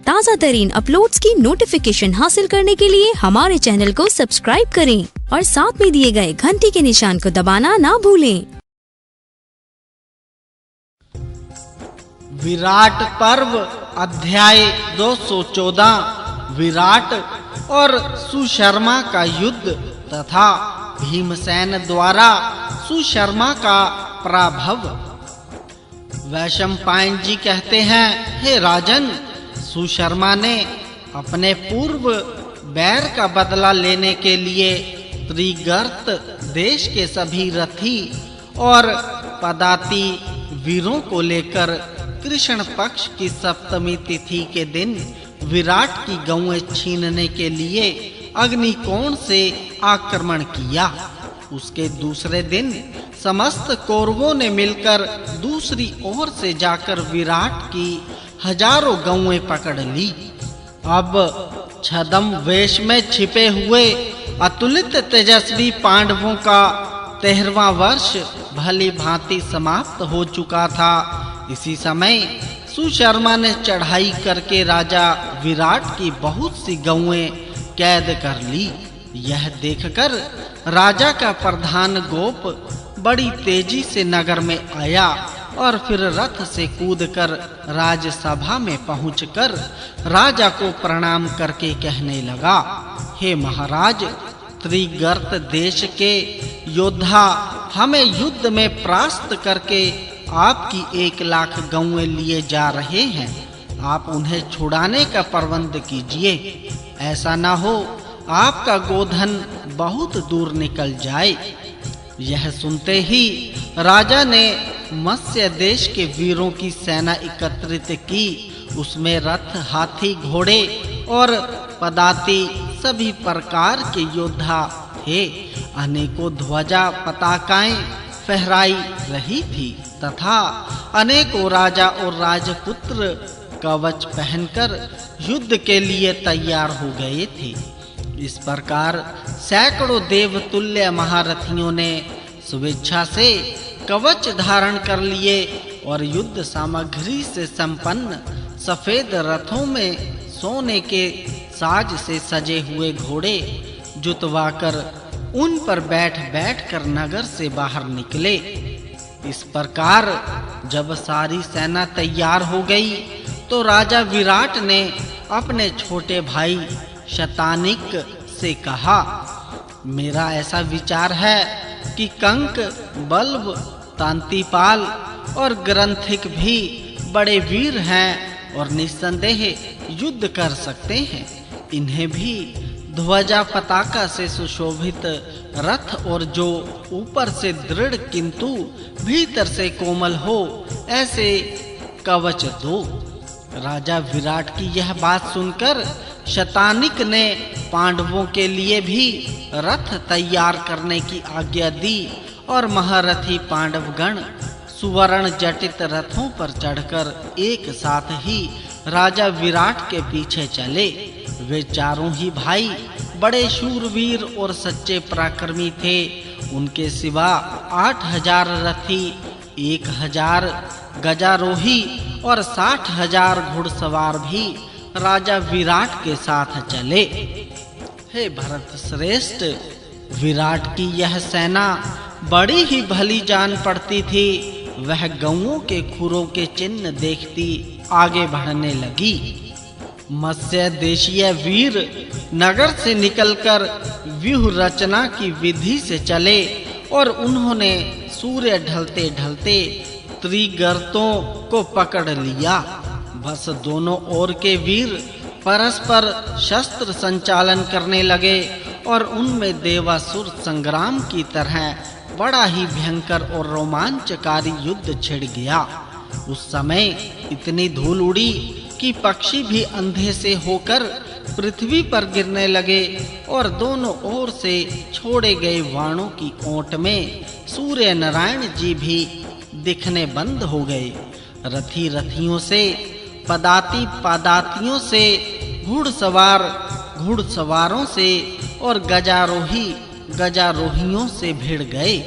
ताज़ा तरीन अपलोड्स की नोटिफिकेशन हासिल करने के लिए हमारे चैनल को सब्सक्राइब करें और साथ में दिए गए घंटी के निशान को दबाना ना भूलें। विराट पर्व अध्याय 214 विराट और सुशर्मा का युद्ध तथा भीमसेन द्वारा सुशर्मा का पराभव। वैशंपायन जी कहते हैं, हे राजन, सुशर्मा ने अपने पूर्व बैर का बदला लेने के लिए त्रिगर्त देश के सभी रथी और पदाती वीरों को लेकर कृष्ण पक्ष की सप्तमी तिथि के दिन विराट की गौएं छीनने के लिए अग्निकोण से आक्रमण किया। उसके दूसरे दिन समस्त कौरवों ने मिलकर दूसरी ओर से जाकर विराट की हजारों गौएं पकड़ ली। अब छद्म वेश में छिपे हुए अतुलित तेजस्वी पांडवों का 13वां वर्ष भली भांति समाप्त हो चुका था। इसी समय सुशर्मा ने चढ़ाई करके राजा विराट की बहुत सी गौएं कैद कर ली। यह देखकर राजा का प्रधान गोप बड़ी तेजी से नगर में आया और फिर रथ से कूदकर राजसभा में पहुंचकर राजा को प्रणाम करके कहने लगा, हे महाराज, त्रिगर्त देश के योद्धा हमें युद्ध में परास्त करके आपकी 1,00,000 गौएं लिए जा रहे हैं। आप उन्हें छुड़ाने का प्रबंध कीजिए। ऐसा ना हो आपका गोधन बहुत दूर निकल जाए। यह सुनते ही राजा ने मत्स्य देश के वीरों की सेना एकत्रित की। उसमें रथ, हाथी, घोड़े और पदाती सभी प्रकार के योद्धा थे। अनेकों ध्वजा पताकाएं फहराई रही थी तथा अनेकों राजा और राजपुत्र कवच पहनकर युद्ध के लिए तैयार हो गए थे। इस प्रकार सैकड़ों देवतुल्य महारथियों ने स्वेच्छा से कवच धारण कर लिए और युद्ध सामग्री से संपन्न सफेद रथों में सोने के साज से सजे हुए घोड़े जुतवाकर उन पर बैठ कर नगर से बाहर निकले। इस प्रकार जब सारी सेना तैयार हो गई तो राजा विराट ने अपने छोटे भाई शतानिक से कहा, मेरा ऐसा विचार है कि कंक, बल्ब, तांतिपाल और ग्रंथिक भी बड़े वीर हैं और निस्संदेह युद्ध कर सकते हैं। इन्हें भी ध्वजा पताका से सुशोभित रथ और जो ऊपर से दृढ़ किंतु भीतर से कोमल हो ऐसे कवच दो। राजा विराट की यह बात सुनकर शतानिक ने पांडवों के लिए भी रथ तैयार करने की आज्ञा दी और महारथी पांडवगण सुवर्ण जटित रथों पर चढ़कर एक साथ ही राजा विराट के पीछे चले। वे चारों ही भाई बड़े शूरवीर और सच्चे पराक्रमी थे। उनके सिवा 8,000 रथी, 1,000 गजारोही और 60,000 घुड़सवार भी राजा विराट के साथ चले। हे भरत श्रेष्ठ, विराट की यह सेना बड़ी ही भली जान पड़ती थी। वह गौओं के खुरों के चिन्ह देखती आगे बढ़ने लगी। मत्स्य देशीय वीर नगर से निकलकर व्यूह रचना की विधि से चले और उन्होंने सूर्य ढलते ढलते त्रिगर्तों को पकड़ लिया। बस दोनों ओर के वीर परस्पर शस्त्र संचालन करने लगे और उनमें देवासुर संग्राम की तरह बड़ा ही भयंकर और रोमांचकारी युद्ध छिड़ गया। उस समय इतनी धूल उड़ी कि पक्षी भी अंधे से होकर पृथ्वी पर गिरने लगे और दोनों ओर से छोड़े गए बाणों की ओट में सूर्य नारायण जी भी दिखने बंद हो गए। रथी रथियों से, पदाती पदातियों से, घुड़सवार घुड़सवारों से और गजारोही गजारोहियों से भिड़ गए।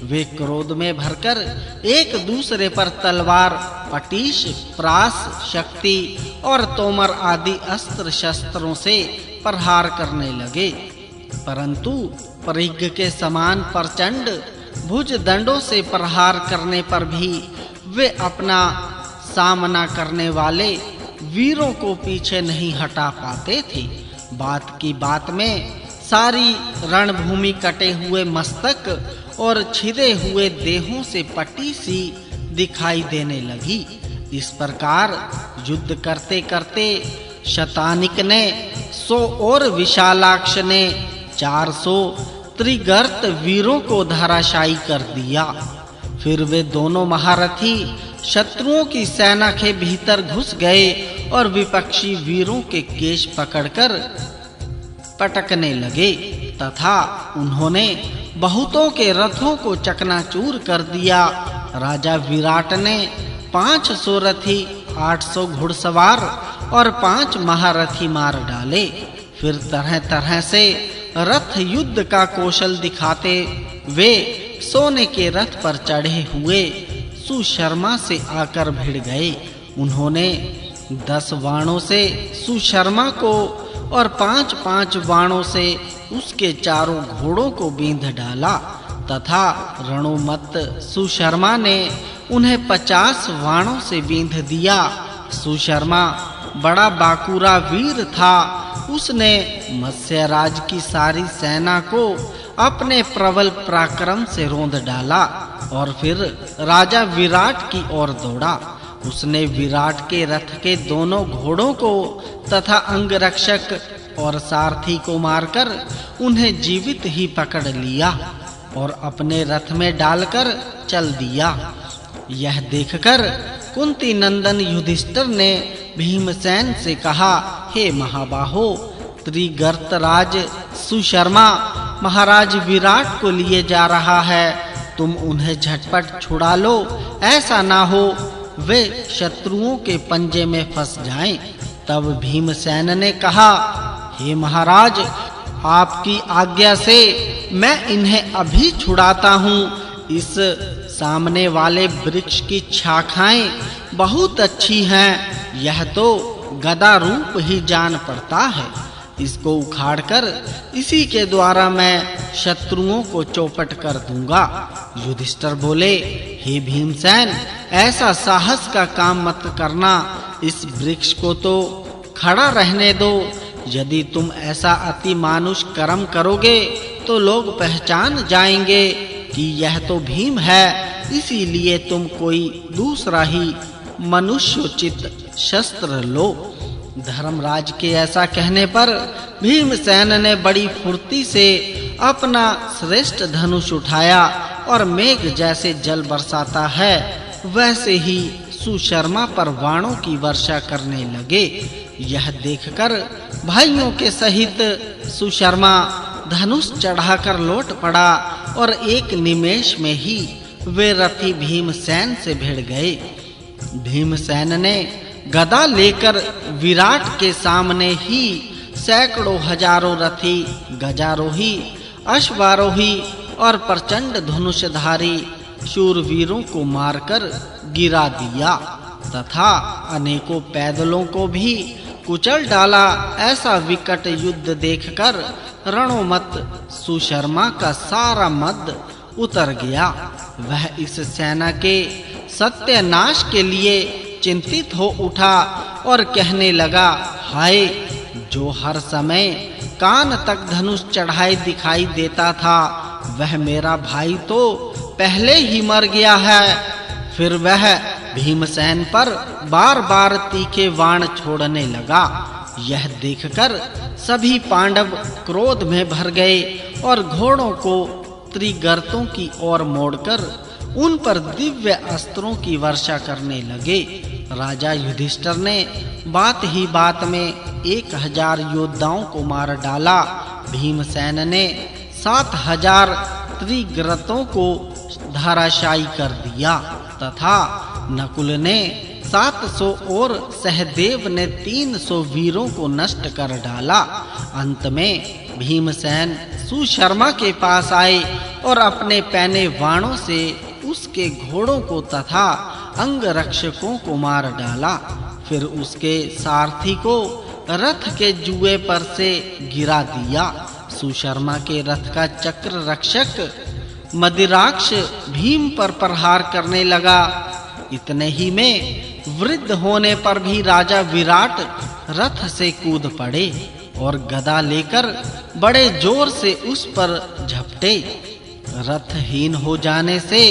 वे क्रोध में भरकर एक दूसरे पर तलवार, पटीश, प्रास, शक्ति और तोमर आदि अस्त्र शस्त्रों से प्रहार करने लगे। परंतु परिघ के समान प्रचंड भुज दंडों से प्रहार करने पर भी वे अपना सामना करने वाले वीरों को पीछे नहीं हटा पाते थे। बात की बात में सारी रणभूमि कटे हुए मस्तक और छिदे हुए देहों से पटी सी दिखाई देने लगी। इस प्रकार युद्ध करते करते शतानिक ने 100 और विशालाक्ष ने 400 त्रिगर्त वीरों को धराशायी कर दिया। फिर वे दोनों महारथी शत्रुओं की सेना के भीतर घुस गए और विपक्षी वीरों के केश पकड़कर पटकने लगे तथा उन्होंने बहुतों के रथों को चकनाचूर कर दिया। राजा विराट ने 500 रथी, 800 घुड़सवार और 5 महारथी मार डाले। फिर तरह-तरह से रथ युद्ध का कौशल दिखाते वे सोने के रथ पर चढ़े हुए सुशर्मा से आकर भिड़ गए। उन्होंने 10 बाणों से सुशर्मा को और 5-5 बाणों से उसके चारों घोड़ों को बींध डाला तथा रणोमत्त सुशर्मा ने उन्हें 50 बाणों से बींध दिया। सुशर्मा बड़ा बाकुरा वीर था। उसने मत्स्यराज की सारी सेना को अपने प्रबल पराक्रम से रौंद डाला और फिर राजा विराट की ओर दौड़ा। उसने विराट के रथ के दोनों घोड़ों को तथा अंगरक्षक और सारथी को मारकर उन्हें जीवित ही पकड़ लिया और अपने रथ में डालकर चल दिया। यह देखकर कुंती नंदन युधिष्ठिर ने भीमसेन से कहा, हे महाबाहो, त्रिगर्तराज सुशर्मा महाराज विराट को लिए जा रहा है। तुम उन्हें झटपट छुड़ा लो, ऐसा ना हो वे शत्रुओं के पंजे में फंस जाएं। तब भीमसेन ने कहा, हे महाराज, आपकी आज्ञा से मैं इन्हें अभी छुड़ाता हूँ। इस सामने वाले वृक्ष की शाखाएं बहुत अच्छी हैं। यह तो गदा रूप ही जान पड़ता है। इसको उखाड़कर इसी के द्वारा मैं शत्रुओं को चौपट कर दूंगा। युधिष्ठिर बोले, हे भीमसेन, ऐसा साहस का काम मत करना। इस वृक्ष को तो खड़ा रहने दो। यदि तुम ऐसा अति मानुष कर्म करोगे तो लोग पहचान जाएंगे कि यह तो भीम है। इसीलिए तुम कोई दूसरा ही मनुष्योचित शस्त्र लो। धर्मराज के ऐसा कहने पर भीमसेन ने बड़ी फुर्ती से अपना श्रेष्ठ धनुष उठाया और मेघ जैसे जल बरसाता है वैसे ही सुशर्मा पर बाणों की वर्षा करने लगे। यह देखकर भाइयों के सहित सुशर्मा धनुष चढ़ाकर लौट पड़ा और एक निमेष में ही वे रथी भीमसेन से भिड़ गए। भीमसेन ने गदा लेकर विराट के सामने ही सैकड़ों हजारों रथी, गजारोही, अश्वारोही और प्रचंड धनुषधारी शूरवीरों को मारकर गिरा दिया तथा अनेकों पैदलों को भी कुचल डाला। ऐसा विकट युद्ध देखकर रणोमत्त सुशर्मा का सारा मद उतर गया। वह इस सेना के सत्यानाश के लिए चिंतित हो उठा और कहने लगा, हाय, जो हर समय कान तक धनुष चढ़ाए दिखाई देता था वह मेरा भाई तो पहले ही मर गया है। फिर वह भीमसेन पर बार-बार तीखे बाण छोड़ने लगा। यह देखकर सभी पांडव क्रोध में भर गए और घोड़ों को त्रिगर्तों की ओर मोड़कर उन पर दिव्य अस्त्रों की वर्षा करने लगे। राजा युधिष्ठिर ने बात ही बात में 1000 योद्धाओं को मार डाला। भीमसेन ने 7000 त्रिगर्तों को धराशायी कर दिया तथा नकुल ने 700 और सहदेव ने 300 वीरों को नष्ट कर डाला। अंत में भीमसेन सुशर्मा के पास आए और अपने पैने बाणों से उसके घोड़ों को तथा अंगरक्षकों को मार डाला। फिर उसके सारथी को रथ के जुए पर से गिरा दिया। सुशर्मा के रथ का चक्र रक्षक मदिराक्ष भीम पर प्रहार करने लगा। इतने ही में वृद्ध होने पर भी राजा विराट रथ से कूद पड़े और गदा लेकर बड़े जोर से उस पर झपटे। रथहीन हो जाने से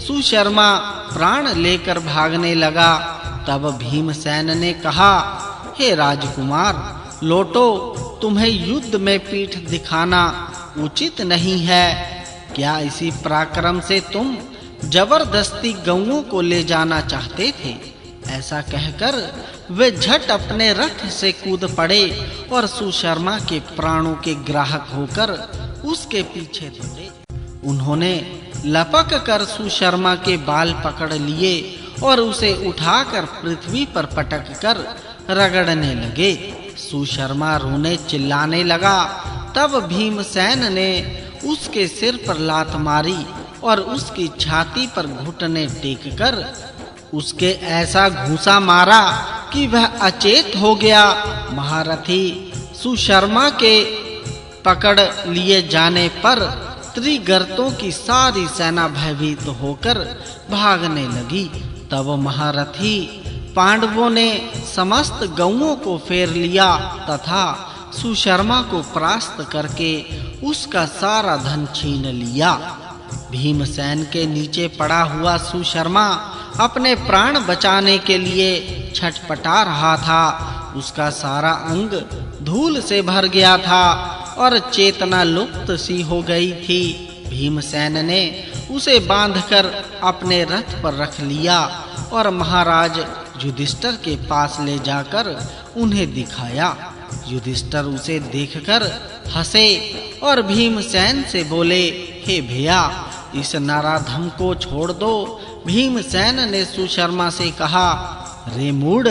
सुशर्मा प्राण लेकर भागने लगा। तब भीमसेन ने कहा, हे राजकुमार, लौटो, तुम्हें युद्ध में पीठ दिखाना उचित नहीं है। क्या इसी पराक्रम से तुम जबरदस्ती गौओं को ले जाना चाहते थे? ऐसा कहकर वे झट अपने रथ से कूद पड़े और सुशर्मा के प्राणों के ग्राहक होकर उसके पीछे दौड़े। उन्होंने लपक कर सुशर्मा के बाल पकड़ लिए और उसे उठाकर पृथ्वी पर पटक कर रगड़ने लगे। सुशर्मा रोने चिल्लाने लगा। तब भीमसेन ने उसके सिर पर लात मारी और उसकी छाती पर घुटने टेक कर उसके ऐसा घूंसा मारा कि वह अचेत हो गया। महारथी सुशर्मा के पकड़ लिए जाने पर त्रिगर्तों की सारी सेना भयभीत होकर भागने लगी। तब महारथी पांडवों ने समस्त गौओं को फेर लिया तथा सुशर्मा को परास्त करके उसका सारा धन छीन लिया। भीमसेन के नीचे पड़ा हुआ सुशर्मा अपने प्राण बचाने के लिए छटपटा रहा था। उसका सारा अंग धूल से भर गया था और चेतना लुप्त सी हो गई थी। भीमसेन ने उसे बांधकर अपने रथ पर रख लिया और महाराज युधिष्ठिर के पास ले जाकर उन्हें दिखाया। युधिष्ठिर उसे देखकर हंसे और भीमसेन से बोले, हे भैया, इस नराधम को छोड़ दो। भीमसेन ने सुशर्मा से कहा, रे मूढ़,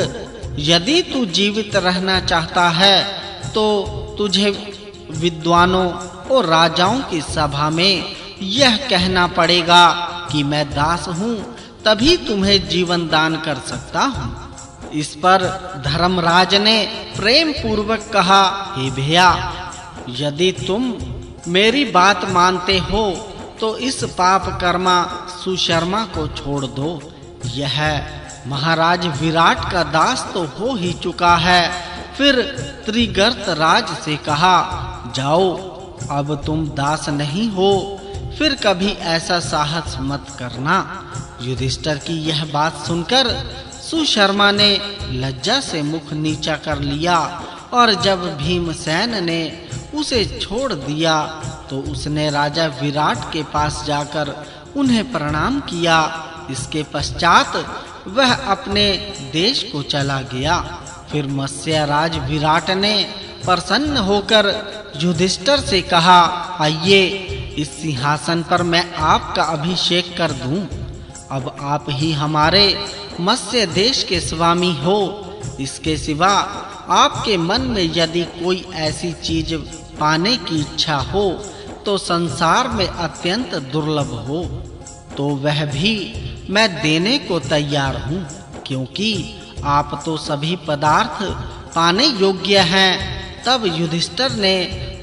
यदि तू जीवित रहना चाहता है तो तुझे विद्वानों और राजाओं की सभा में यह कहना पड़ेगा कि मैं दास हूँ, तभी तुम्हें जीवन दान कर सकता हूँ। इस पर धर्मराज ने प्रेम पूर्वक कहा, हे भैया, यदि तुम मेरी बात मानते हो तो इस पाप कर्मा सुशर्मा को छोड़ दो। यह महाराज विराट का दास तो हो ही चुका है। फिर त्रिगर्त राज से कहा, जाओ, अब तुम दास नहीं हो, फिर कभी ऐसा साहस मत करना। युधिष्ठिर की यह बात सुनकर सुशर्मा ने लज्जा से मुख नीचा कर लिया और जब भीमसेन ने उसे छोड़ दिया तो उसने राजा विराट के पास जाकर उन्हें प्रणाम किया। इसके पश्चात वह अपने देश को चला गया। फिर मत्स्यराज विराट ने प्रसन्न होकर युधिष्ठिर से कहा, आइए, इस सिंहासन पर मैं आपका अभिषेक कर दूं। अब आप ही हमारे मत्स्य देश के स्वामी हो। इसके सिवा आपके मन में यदि कोई ऐसी चीज पाने की इच्छा हो तो संसार में अत्यंत दुर्लभ हो तो वह भी मैं देने को तैयार हूँ, क्योंकि आप तो सभी पदार्थ पाने योग्य हैं। तब युधिष्ठिर ने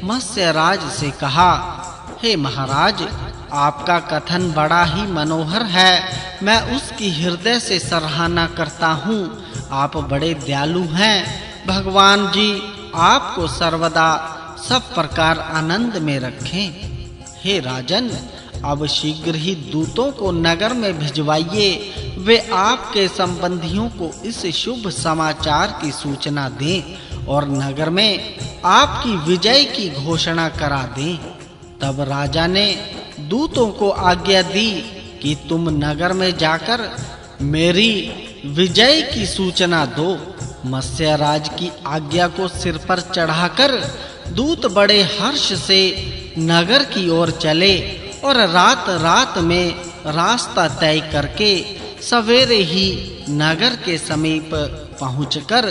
मत्स्यराज से कहा, हे महाराज, आपका कथन बड़ा ही मनोहर है। मैं उसकी हृदय से सराहना करता हूँ। आप बड़े दयालु हैं। भगवान जी आपको सर्वदा सब प्रकार आनंद में रखें। हे राजन, अब शीघ्र ही दूतों को नगर में भिजवाइए। वे आपके संबंधियों को इस शुभ समाचार की सूचना दें और नगर में आपकी विजय की घोषणा करा दें। तब राजा ने दूतों को आज्ञा दी कि तुम नगर में जाकर मेरी विजय की सूचना दो। मत्स्यराज की आज्ञा को सिर पर चढ़ाकर दूत बड़े हर्ष से नगर की ओर चले और रात में रास्ता तय करके सवेरे ही नगर के समीप पहुंचकर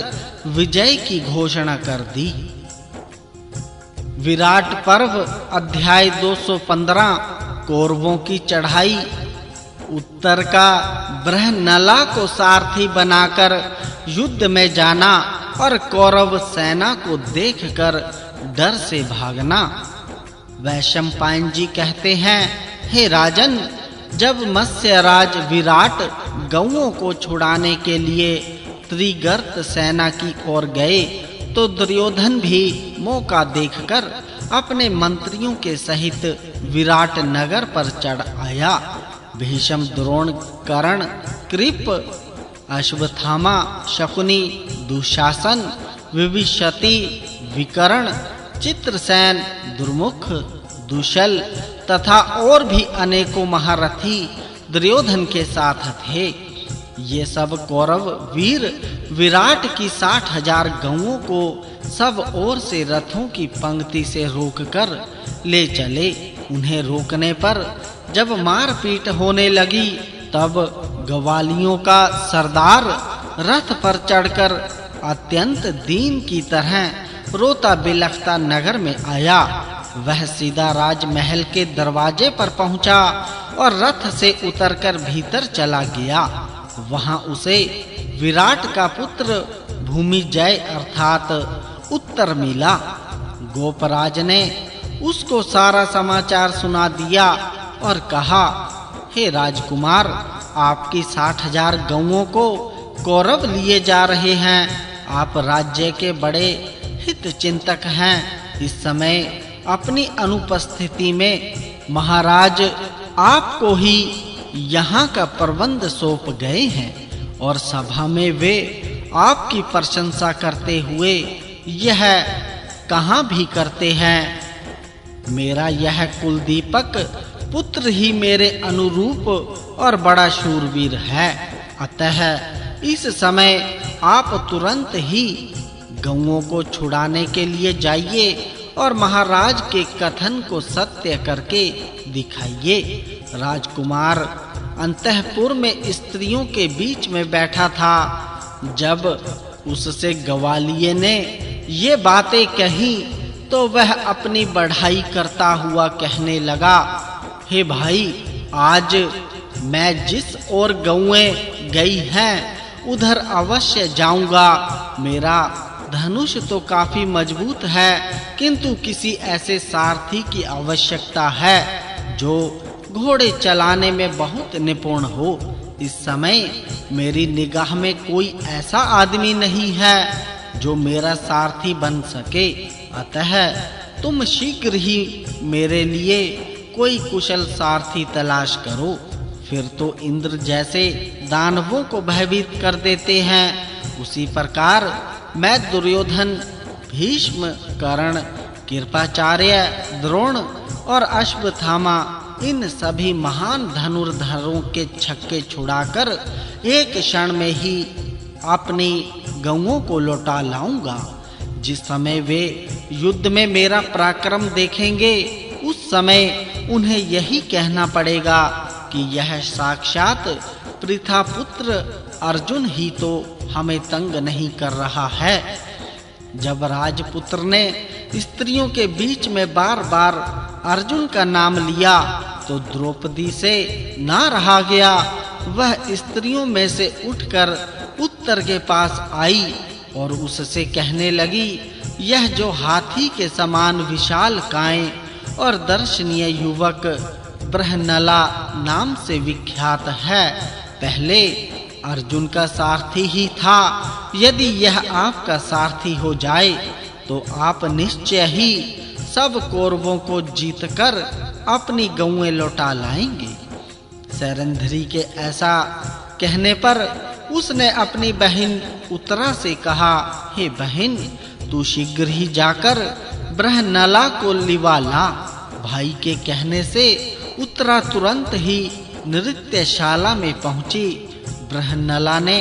विजय की घोषणा कर दी। विराट पर्व अध्याय 215 कौरवों की चढ़ाई। उत्तर का बृहन्नला को सारथी बनाकर युद्ध में जाना और कौरव सेना को देखकर डर से भागना। वैशंपायन जी कहते हैं, हे राजन, जब मत्स्यराज विराट गौओं को छुड़ाने के लिए त्रिगर्त सेना की ओर गए तो दुर्योधन भी मौका देखकर अपने मंत्रियों के सहित विराट नगर पर चढ़ आया। भीष्म, द्रोण, कर्ण, कृप, अश्वत्थामा, शकुनी, दुशासन, विभीषति, विकर्ण, चित्रसेन, दुर्मुख, दुशल तथा और भी अनेकों महारथी दुर्योधन के साथ थे। ये सब कौरव वीर विराट की 60,000 गौओं को सब ओर से रथों की पंक्ति से रोककर ले चले। उन्हें रोकने पर जब मारपीट होने लगी तब गवालियों का सरदार रथ पर चढ़कर अत्यंत दीन की तरह रोता बिलखता नगर में आया। वह सीधा राजमहल के दरवाजे पर पहुंचा और रथ से उतरकर भीतर चला गया। वहां उसे विराट का पुत्र भूमिजय अर्थात उत्तर मिला। गोपराज ने उसको सारा समाचार सुना दिया और कहा, हे राजकुमार, आपकी 60,000 गौओं को कौरव लिए जा रहे हैं। आप राज्य के बड़े हित चिंतक हैं। इस समय अपनी अनुपस्थिति में महाराज आपको ही यहाँ का प्रबंध सौंप गए हैं और सभा में वे आपकी प्रशंसा करते हुए यह कहाँ भी करते हैं, मेरा यह कुलदीपक पुत्र ही मेरे अनुरूप और बड़ा शूरवीर है। अतः इस समय आप तुरंत ही गौओं को छुड़ाने के लिए जाइए और महाराज के कथन को सत्य करके दिखाइए। राजकुमार अंतःपुर में स्त्रियों के बीच में बैठा था। जब उससे ग्वालिये ने ये बातें कही तो वह अपनी बढ़ाई करता हुआ कहने लगा, हे भाई, आज मैं जिस ओर गौएं गई हैं उधर अवश्य जाऊंगा। मेरा धनुष तो काफी मजबूत है, किंतु किसी ऐसे सारथी की आवश्यकता है जो घोड़े चलाने में बहुत निपुण हो। इस समय मेरी निगाह में कोई ऐसा आदमी नहीं है जो मेरा सारथी बन सके। अतः तुम शीघ्र ही मेरे लिए कोई कुशल सारथी तलाश करो। फिर तो इंद्र जैसे दानवों को भयभीत कर देते हैं, उसी प्रकार मैं दुर्योधन, भीष्म, कर्ण, कृपाचार्य, द्रोण और अश्वत्थामा इन सभी महान धनुर्धरों के छक्के छुड़ाकर एक क्षण में ही अपनी गौओं को लौटा लाऊंगा। जिस समय वे युद्ध में मेरा पराक्रम देखेंगे उस समय उन्हें यही कहना पड़ेगा कि यह साक्षात पृथा पुत्र अर्जुन ही तो हमें तंग नहीं कर रहा है। जब राजपुत्र ने स्त्रियों के बीच में बार-बार अर्जुन का नाम लिया तो द्रौपदी से ना रहा गया। वह स्त्रियों में से उठकर उत्तर के पास आई और उससे कहने लगी, यह जो हाथी के समान विशाल काय और दर्शनीय युवक बृहन्नला नाम से विख्यात है, पहले अर्जुन का सारथी ही था। यदि यह आपका सारथी हो जाए तो आप निश्चय ही सब कौरवों को जीतकर अपनी गौएं लौटा लाएंगे। सैरंध्री के ऐसा कहने पर उसने अपनी बहन उत्तरा से कहा, हे बहन, तू शीघ्र ही जाकर बृहन्नला को लिवा ला। भाई के कहने से उत्तरा तुरंत ही नृत्यशाला में पहुंची। बृहन्नला ने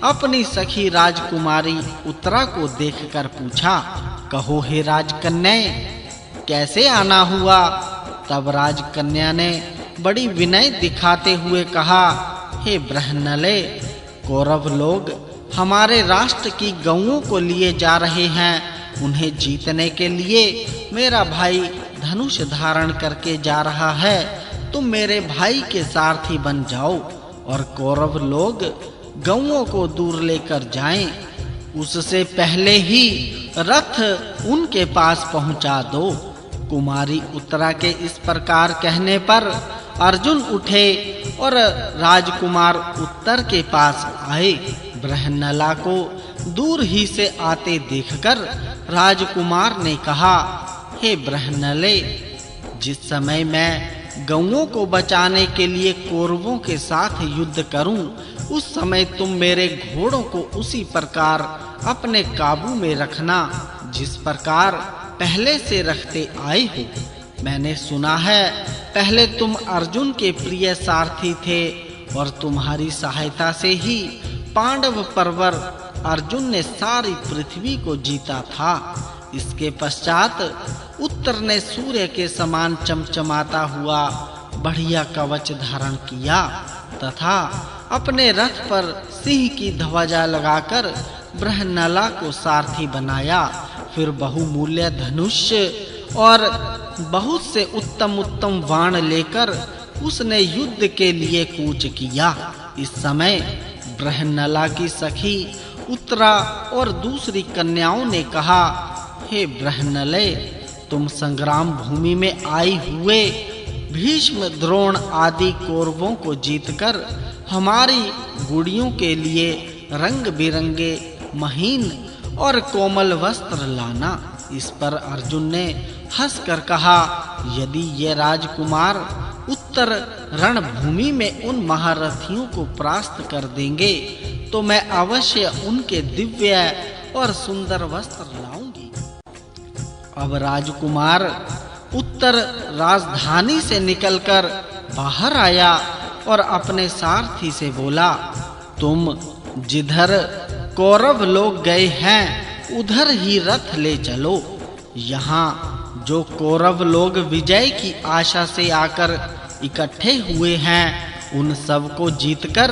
अपनी सखी राजकुमारी उत्तरा को देखकर पूछा, कहो हे राजकन्या, कैसे आना हुआ? तब राजकन्या ने बड़ी विनय दिखाते हुए कहा, हे बृहन्नले, कौरव लोग हमारे राष्ट्र की गौओं को लिए जा रहे हैं। उन्हें जीतने के लिए मेरा भाई धनुष धारण करके जा रहा है। तुम मेरे भाई के सारथी बन जाओ और कौरव लोग गौओं को दूर लेकर जाएं। उससे पहले ही रथ उनके पास पहुंचा दो। कुमारी उत्तरा के इस प्रकार कहने पर अर्जुन उठे और राजकुमार उत्तर के पास आए। बृहन्नला को दूर ही से आते देखकर राजकुमार ने कहा, हे बृहन्नले, जिस समय मैं गौओं को बचाने के लिए कौरवों के साथ युद्ध करूं, उस समय तुम मेरे घोड़ों को उसी प्रकार अपने काबू में रखना जिस प्रकार पहले से रखते आए हो। मैंने सुना है पहले तुम अर्जुन के प्रिय सारथी थे और तुम्हारी सहायता से ही पांडव परवर अर्जुन ने सारी पृथ्वी को जीता था। इसके पश्चात उत्तर ने सूर्य के समान चमचमाता हुआ बढ़िया कवच धारण किया तथा अपने रथ पर सिंह की ध्वजा लगाकर बृहन्नला को सारथी बनाया। फिर बहुमूल्य धनुष और बहुत से उत्तम बाण लेकर उसने युद्ध के लिए कूच किया। इस समय बृहन्नला की सखी उत्तरा और दूसरी कन्याओं ने कहा, हे बृहन्नले, तुम संग्राम भूमि में आई हुए भीष्म, द्रोण आदि कौरवों को जीतकर हमारी गुड़ियों के लिए रंग बिरंगे महीन और कोमल वस्त्र लाना। इस पर अर्जुन ने हंसकर कहा, यदि ये राजकुमार उत्तर रणभूमि में उन महारथियों को परास्त कर देंगे तो मैं अवश्य उनके दिव्य और सुंदर वस्त्र लाऊंगी। अब राजकुमार उत्तर राजधानी से निकलकर बाहर आया और अपने सारथी से बोला, तुम जिधर कौरव लोग गए हैं उधर ही रथ ले चलो। यहाँ जो कौरव लोग विजय की आशा से आकर इकट्ठे हुए हैं उन सब को जीतकर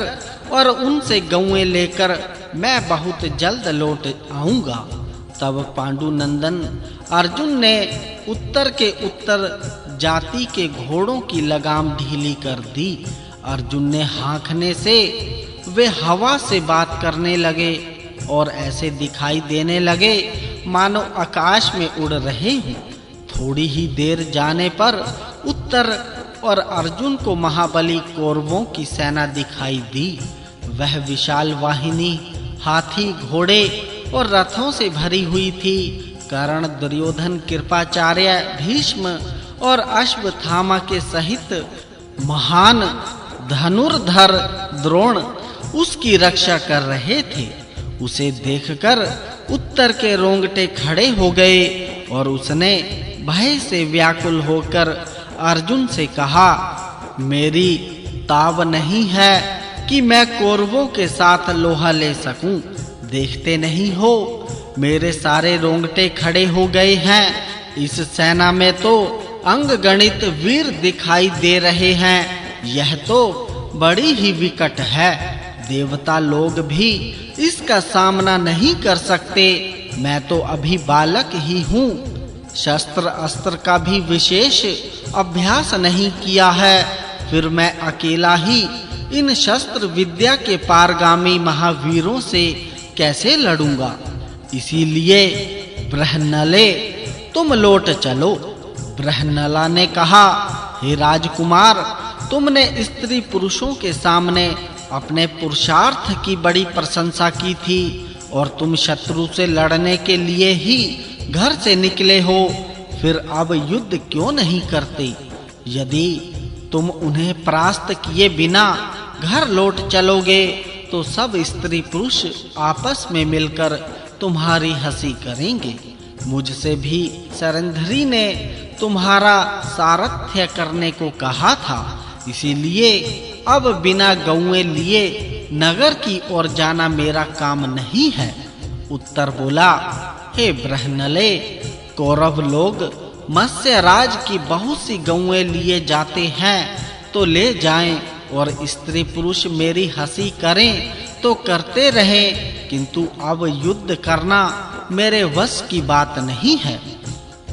और उनसे गौएं लेकर मैं बहुत जल्द लौट आऊंगा। तब पांडुनंदन अर्जुन ने उत्तर के उत्तर जाति के घोड़ों की लगाम ढीली कर दी। अर्जुन ने हाँकने से वे हवा से बात करने लगे और ऐसे दिखाई देने लगे मानो आकाश में उड़ रहे हों। थोड़ी ही देर जाने पर उत्तर और अर्जुन को महाबली कौरवों की सेना दिखाई दी। वह विशाल वाहिनी हाथी, घोड़े और रथों से भरी हुई थी। कर्ण, दुर्योधन, कृपाचार्य, भीष्म और अश्वत्थामा के सहित महान धनुर्धर द्रोण उसकी रक्षा कर रहे थे। उसे देखकर उत्तर के रोंगटे खड़े हो गए और उसने भय से व्याकुल होकर अर्जुन से कहा, मेरी ताव नहीं है कि मैं कौरवों के साथ लोहा ले सकूं। देखते नहीं हो मेरे सारे रोंगटे खड़े हो गए हैं। इस सेना में तो अंगगणित वीर दिखाई दे रहे हैं। यह तो बड़ी ही विकट है। देवता लोग भी इसका सामना नहीं कर सकते। मैं तो अभी बालक ही हूँ। शस्त्र अस्त्र का भी विशेष अभ्यास नहीं किया है। फिर मैं अकेला ही इन शस्त्र विद्या के पारगामी महावीरों से कैसे लड़ूंगा। इसीलिए बृहन्नले, तुम लौट चलो। बृहन्नला ने कहा, हे राजकुमार, तुमने स्त्री पुरुषों के सामने अपने पुरुषार्थ की बड़ी प्रशंसा की थी और तुम शत्रु से लड़ने के लिए ही घर से निकले हो। फिर अब युद्ध क्यों नहीं करते? यदि तुम उन्हें परास्त किए बिना घर लौट चलोगे तो सब स्त्री पुरुष आपस में मिलकर तुम्हारी हंसी करेंगे। मुझसे भी सरंधरी ने तुम्हारा सारथ्य करने को कहा था। इसीलिए अब बिना गौएं लिए नगर की ओर जाना मेरा काम नहीं है। उत्तर बोला, हे बृहन्नले, कौरव लोग मत्स्यराज की बहुत सी गौएं लिए जाते हैं तो ले जाएं और स्त्री पुरुष मेरी हंसी करें तो करते रहें, किंतु अब युद्ध करना मेरे वश की बात नहीं है।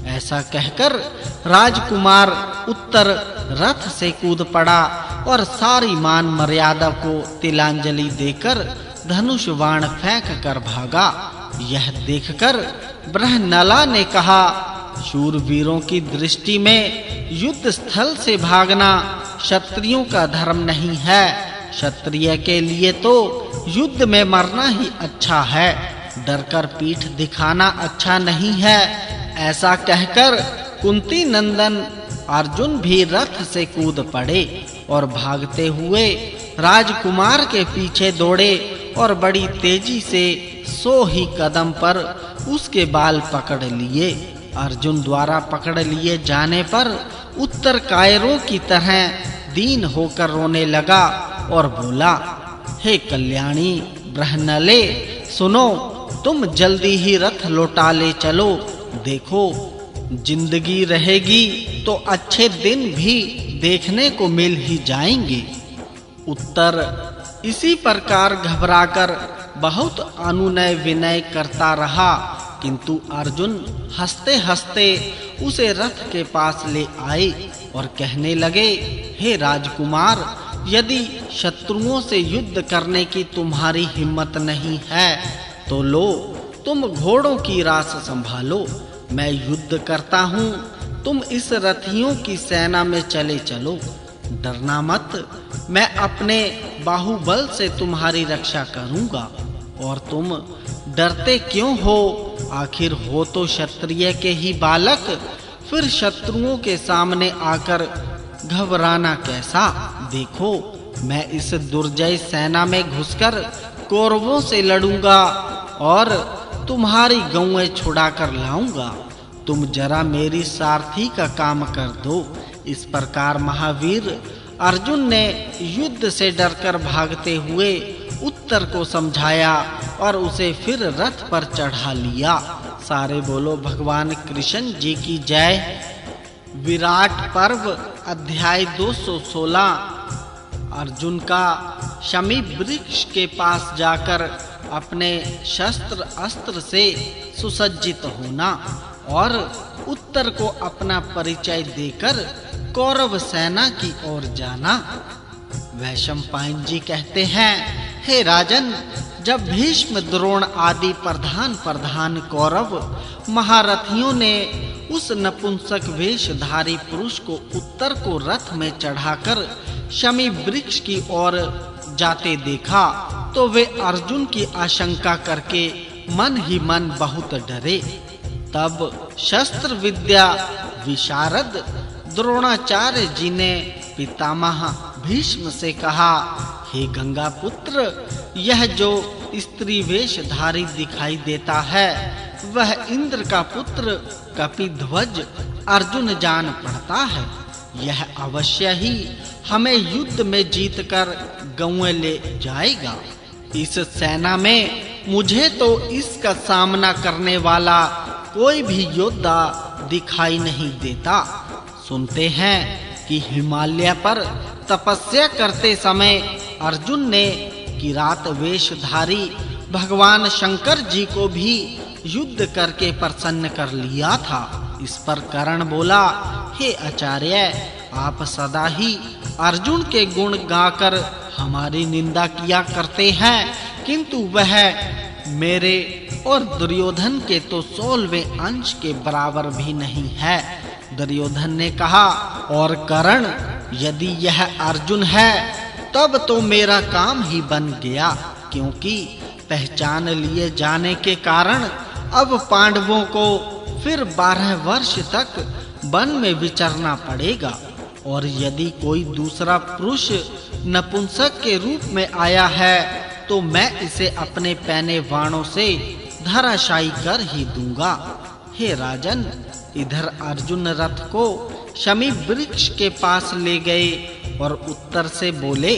ऐसा कहकर राजकुमार उत्तर रथ से कूद पड़ा और सारी मान मर्यादा को तिलांजलि देकर धनुष बाण फेंक कर भागा। यह देखकर बृहन्नला ने कहा, शूरवीरों की दृष्टि में युद्ध स्थल से भागना क्षत्रियों का धर्म नहीं है। क्षत्रिय के लिए तो युद्ध में मरना ही अच्छा है, डरकर पीठ दिखाना अच्छा नहीं है। ऐसा कहकर कुंती नंदन अर्जुन भी रथ से कूद पड़े और भागते हुए राजकुमार के पीछे दौड़े और बड़ी तेजी से 100 ही कदम पर उसके बाल पकड़ लिए। अर्जुन द्वारा पकड़ लिए जाने पर उत्तर कायरों की तरह दीन होकर रोने लगा और बोला, हे कल्याणी बृहन्नले, सुनो, तुम जल्दी ही रथ लौटा ले चलो। देखो, जिंदगी रहेगी तो अच्छे दिन भी देखने को मिल ही जाएंगे। उत्तर इसी प्रकार घबराकर बहुत अनुनय विनय करता रहा, किंतु अर्जुन हंसते-हंसते उसे रथ के पास ले आए और कहने लगे, हे राजकुमार, यदि शत्रुओं से युद्ध करने की तुम्हारी हिम्मत नहीं है तो लो, तुम घोड़ों की रास संभालो, मैं युद्ध करता हूँ, तुम इस रथियों की सेना में चले चलो। डरना मत, मैं अपने बाहुबल से तुम्हारी रक्षा करूँगा। और तुम डरते क्यों हो? आखिर हो तो क्षत्रिय के ही बालक, फिर शत्रुओं के सामने आकर घबराना कैसा? देखो, मैं इस दुर्जय सेना में घुसकर कौरवों से लड़ूंगा और तुम्हारी गौएं छुड़ा कर लाऊंगा। तुम जरा मेरी सारथी का काम कर दो। इस प्रकार महावीर अर्जुन ने युद्ध से डरकर भागते हुए उत्तर को समझाया और उसे फिर रथ पर चढ़ा लिया। सारे बोलो भगवान कृष्ण जी की जय। विराट पर्व अध्याय 216। अर्जुन का शमी वृक्ष के पास जाकर अपने शस्त्र अस्त्र से सुसज्जित होना और उत्तर को अपना परिचय देकर कौरव सेना की ओर जाना। वैशंपायन जी कहते हैं, हे राजन, जब भीष्म, द्रोण आदि प्रधान कौरव महारथियों ने उस नपुंसक वेशधारी पुरुष को उत्तर को रथ में चढ़ाकर शमी वृक्ष की ओर जाते देखा तो वे अर्जुन की आशंका करके मन ही मन बहुत डरे। तब शस्त्र विद्या विशारद द्रोणाचार्य जी ने पितामह भीष्म से कहा, हे गंगा पुत्र, यह जो स्त्री वेशधारी दिखाई देता है वह इंद्र का पुत्र कपिध्वज अर्जुन जान पड़ता है। यह अवश्य ही हमें युद्ध में जीतकर गौएं ले जाएगा। इस सेना में मुझे तो इसका सामना करने वाला कोई भी योद्धा दिखाई नहीं देता। सुनते हैं कि हिमालय पर तपस्या करते समय अर्जुन ने किरात वेशधारी भगवान शंकर जी को भी युद्ध करके प्रसन्न कर लिया था। इस पर कर्ण बोला, हे आचार्य, आप सदा ही अर्जुन के गुण गाकर हमारी निंदा किया करते हैं, किंतु वह मेरे और दुर्योधन के तो 16वें अंश के बराबर भी नहीं है। दुर्योधन ने कहा, और कर्ण, यदि यह अर्जुन है तब तो मेरा काम ही बन गया, क्योंकि पहचान लिए जाने के कारण अब पांडवों को फिर 12 वर्ष तक वन में विचरना पड़ेगा। और यदि कोई दूसरा पुरुष नपुंसक के रूप में आया है तो मैं इसे अपने पैने बाणों से धराशायी कर ही दूंगा। हे राजन, इधर अर्जुन रथ को शमी वृक्ष के पास ले गए और उत्तर से बोले,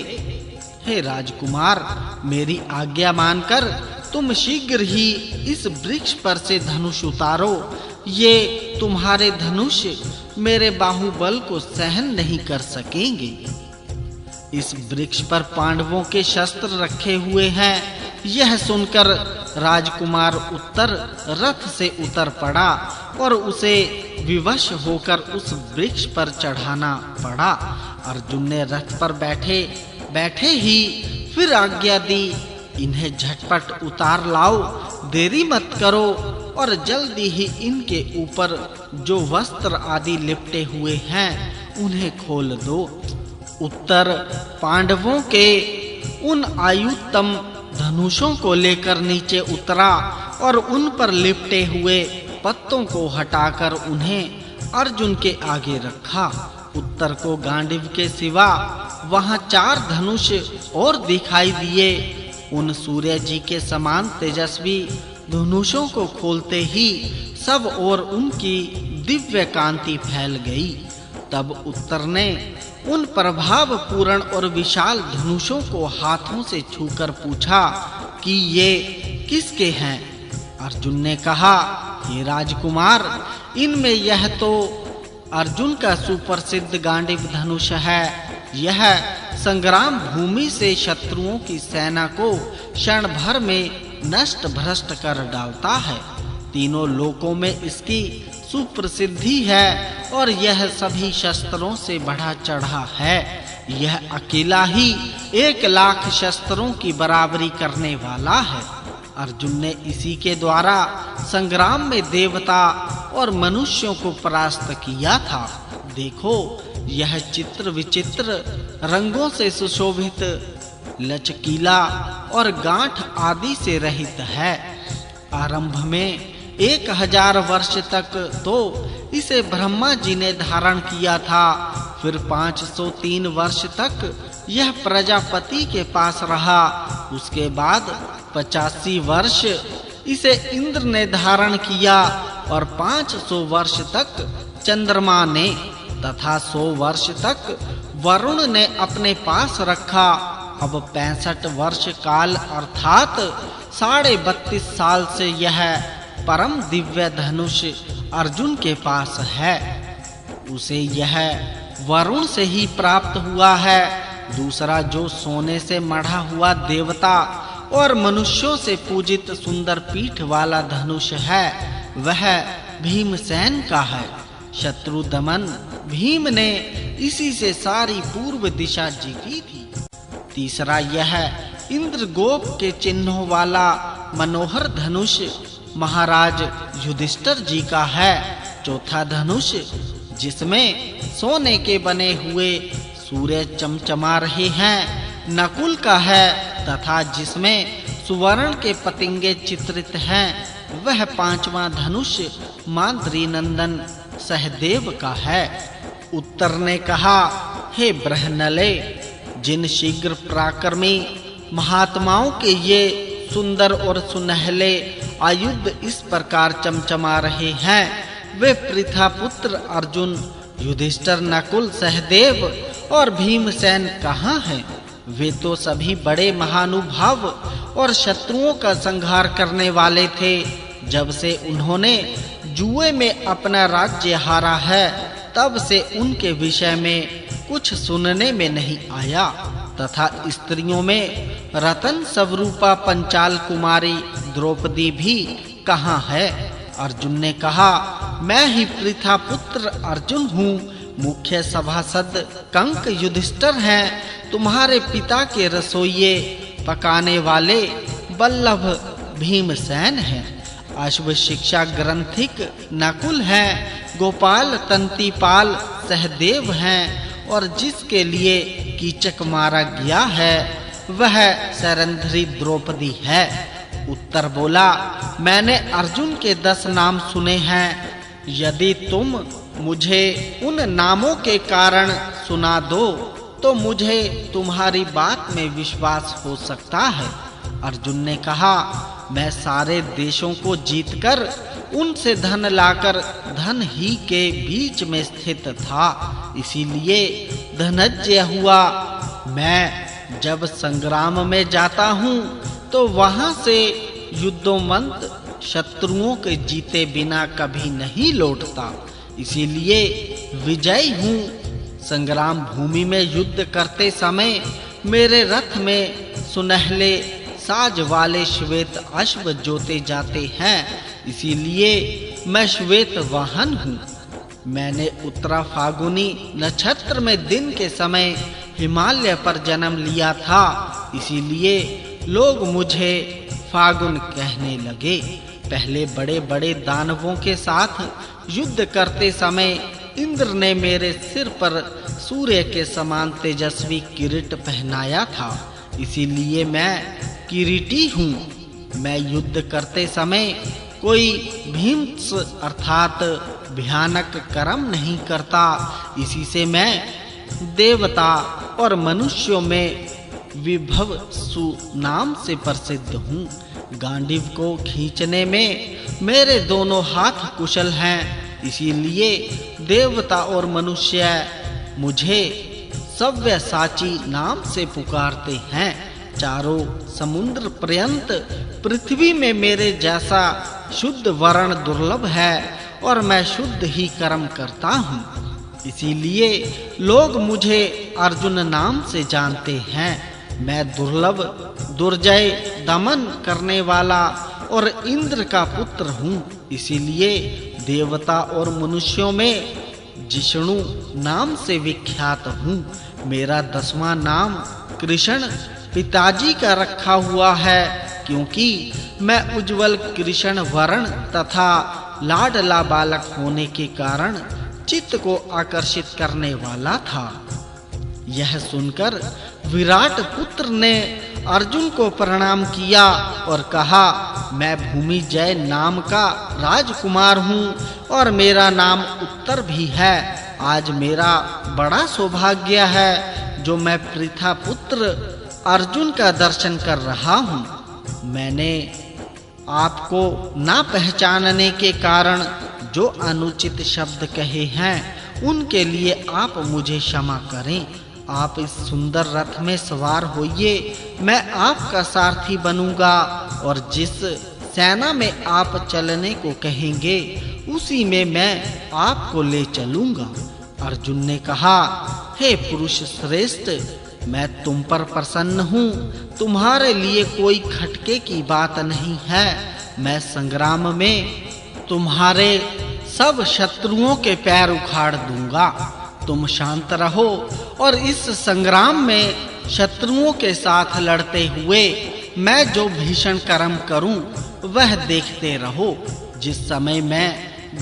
हे राजकुमार, मेरी आज्ञा मानकर तुम शीघ्र ही इस वृक्ष पर से धनुष उतारो। ये तुम्हारे धनुष मेरे बाहुबल को सहन नहीं कर सकेंगे। इस वृक्ष पर पांडवों के शस्त्र रखे हुए हैं, यह सुनकर राजकुमार उत्तर रथ से उतर पड़ा और उसे विवश होकर उस वृक्ष पर चढ़ाना पड़ा। अर्जुन ने रथ पर बैठे ही फिर आज्ञा दी, इन्हें झटपट उतार लाओ, देरी मत करो और जल्दी ही इनके ऊपर जो वस्त्र आदि लिपटे हुए हैं उन्हें खोल दो। उत्तर पांडवों के उन आयुतम धनुषों को लेकर नीचे उतरा और उन पर लिपटे हुए पत्तों को हटाकर उन्हें अर्जुन के आगे रखा। उत्तर को गांडीव के सिवा वहां 4 धनुष और दिखाई दिए। उन सूर्य जी के समान तेजस्वी धनुषों को खोलते ही सब ओर उनकी दिव्य कांति फैल गई। तब उत्तर ने उन प्रभाव पूर्ण और विशाल धनुषों को हाथों से छूकर पूछा कि ये किसके हैं? अर्जुन ने कहा, हे राजकुमार, इनमें यह तो अर्जुन का सुप्रसिद्ध गांडीव धनुष है। यह संग्राम भूमि से शत्रुओं की सेना को क्षण भर में नष्ट भ्रष्ट कर डालता है। तीनों लोकों में इसकी सुप्रसिद्धि है और यह सभी शस्त्रों से बढ़ा चढ़ा है। यह अकेला ही 1,00,000 शस्त्रों की बराबरी करने वाला है। अर्जुन ने इसी के द्वारा संग्राम में देवता और मनुष्यों को परास्त किया था। देखो, यह चित्र विचित्र रंगों से सुशोभित, लचकीला और गांठ आदि से रहित है। आरंभ में 1000 वर्ष तक तो इसे ब्रह्मा जी ने धारण किया था। फिर 503 वर्ष तक यह प्रजापति के पास रहा। उसके बाद 85 वर्ष इसे इंद्र ने धारण किया और 500 वर्ष तक चंद्रमा ने तथा 100 वर्ष तक वरुण ने अपने पास रखा। अब 65 वर्ष काल अर्थात 32.5 साल से यह परम दिव्य धनुष अर्जुन के पास है। उसे यह वरुण से ही प्राप्त हुआ है। दूसरा जो सोने से मढ़ा हुआ देवता और मनुष्यों से पूजित सुंदर पीठ वाला धनुष है, वह भीमसेन का है। शत्रु दमन भीम ने इसी से सारी पूर्व दिशा जीती थी। तीसरा यह इंद्र गोप के चिन्हों वाला मनोहर धनुष महाराज युधिष्ठिर जी का है। चौथा धनुष जिसमें सोने के बने हुए सूर्य चमचमा रहे हैं, नकुल का है तथा जिसमें सुवर्ण के पतंगे चित्रित हैं, वह 5वां धनुष मांद्री नंदन सहदेव का है। उत्तर ने कहा, हे बृहनले, जिन शीघ्र पराक्रमी महात्माओं के ये सुंदर और सुनहले आयुध इस प्रकार चमचमा रहे हैं, वे पृथा पुत्र अर्जुन, युधिष्ठिर, नकुल, सहदेव और भीमसेन कहाँ हैं? वे तो सभी बड़े महानुभाव और शत्रुओं का संहार करने वाले थे। जब से उन्होंने जुए में अपना राज्य हारा है, तब से उनके विषय में कुछ सुनने में नहीं आया। तथा स्त्रियों में रतन स्वरूपा पंचाल कुमारी द्रौपदी भी कहाँ है? अर्जुन ने कहा, मैं ही पृथा पुत्र अर्जुन हूँ। मुख्य सभासद कंक युधिष्ठिर हैं। तुम्हारे पिता के रसोइये पकाने वाले बल्लभ भीमसेन हैं। अश्व शिक्षा ग्रंथिक नकुल हैं। गोपाल तंतीपाल सहदेव हैं और जिसके लिए कीचक मारा गया है, वह सरंधरी द्रौपदी है। उत्तर बोला, मैंने अर्जुन के 10 नाम सुने हैं। यदि तुम मुझे उन नामों के कारण सुना दो तो मुझे तुम्हारी बात में विश्वास हो सकता है। अर्जुन ने कहा, मैं सारे देशों को जीतकर उनसे धन लाकर धन ही के बीच में स्थित था, इसीलिए धनज्ञ हुआ। मैं जब संग्राम में जाता हूँ तो वहां से युद्धोमंत शत्रुओं के जीते बिना कभी नहीं लौटता, इसीलिए विजयी हूँ। संग्राम भूमि में युद्ध करते समय मेरे रथ में सुनहले साज वाले श्वेत अश्व जोते जाते हैं, इसीलिए मैं श्वेत वाहन हूँ। मैंने उत्तरा फागुनी नक्षत्र में दिन के समय हिमालय पर जन्म लिया था, इसीलिए लोग मुझे फागुन कहने लगे। पहले बड़े-बड़े दानवों के साथ युद्ध करते समय इंद्र ने मेरे सिर पर सूर्य के समान तेजस्वी किरीट पहनाया था, इसीलिए मैं किरीटी हूँ। मैं युद्ध करते समय कोई भीम्स अर्थात भयानक कर्म नहीं करता, इसी से मैं देवता और मनुष्यों में विभव सु नाम से प्रसिद्ध हूँ। गांडीव को खींचने में मेरे दोनों हाथ कुशल हैं, इसीलिए देवता और मनुष्य मुझे सव्यसाची नाम से पुकारते हैं। चारों समुद्र पर्यंत पृथ्वी में मेरे जैसा शुद्ध वर्ण दुर्लभ है और मैं शुद्ध ही कर्म करता हूँ, इसीलिए लोग मुझे अर्जुन नाम से जानते हैं। मैं दुर्लभ दुर्जय दमन करने वाला और इंद्र का पुत्र हूँ, इसीलिए देवता और मनुष्यों में जिष्णु नाम से विख्यात हूँ। मेरा 10वां नाम कृष्ण पिताजी का रखा हुआ है, क्योंकि मैं उज्जवल कृष्ण वर्ण तथा लाडला बालक होने के कारण चित्त को आकर्षित करने वाला था। यह सुनकर विराट पुत्र ने अर्जुन को प्रणाम किया और कहा, मैं भूमि जय नाम का राजकुमार हूँ और मेरा नाम उत्तर भी है। आज मेरा बड़ा सौभाग्य है जो मैं पृथा पुत्र अर्जुन का दर्शन कर रहा हूँ। मैंने आपको ना पहचानने के कारण जो अनुचित शब्द कहे हैं, उनके लिए आप मुझे क्षमा करें। आप इस सुंदर रथ में सवार होइए, मैं आपका सारथी बनूंगा और जिस सेना में आप चलने को कहेंगे उसी में मैं आपको ले चलूंगा। अर्जुन ने कहा, हे पुरुष श्रेष्ठ, मैं तुम पर प्रसन्न हूँ। तुम्हारे लिए कोई खटके की बात नहीं है। मैं संग्राम में तुम्हारे सब शत्रुओं के पैर उखाड़ दूंगा। तुम शांत रहो और इस संग्राम में शत्रुओं के साथ लड़ते हुए मैं जो भीषण कर्म करूं वह देखते रहो। जिस समय मैं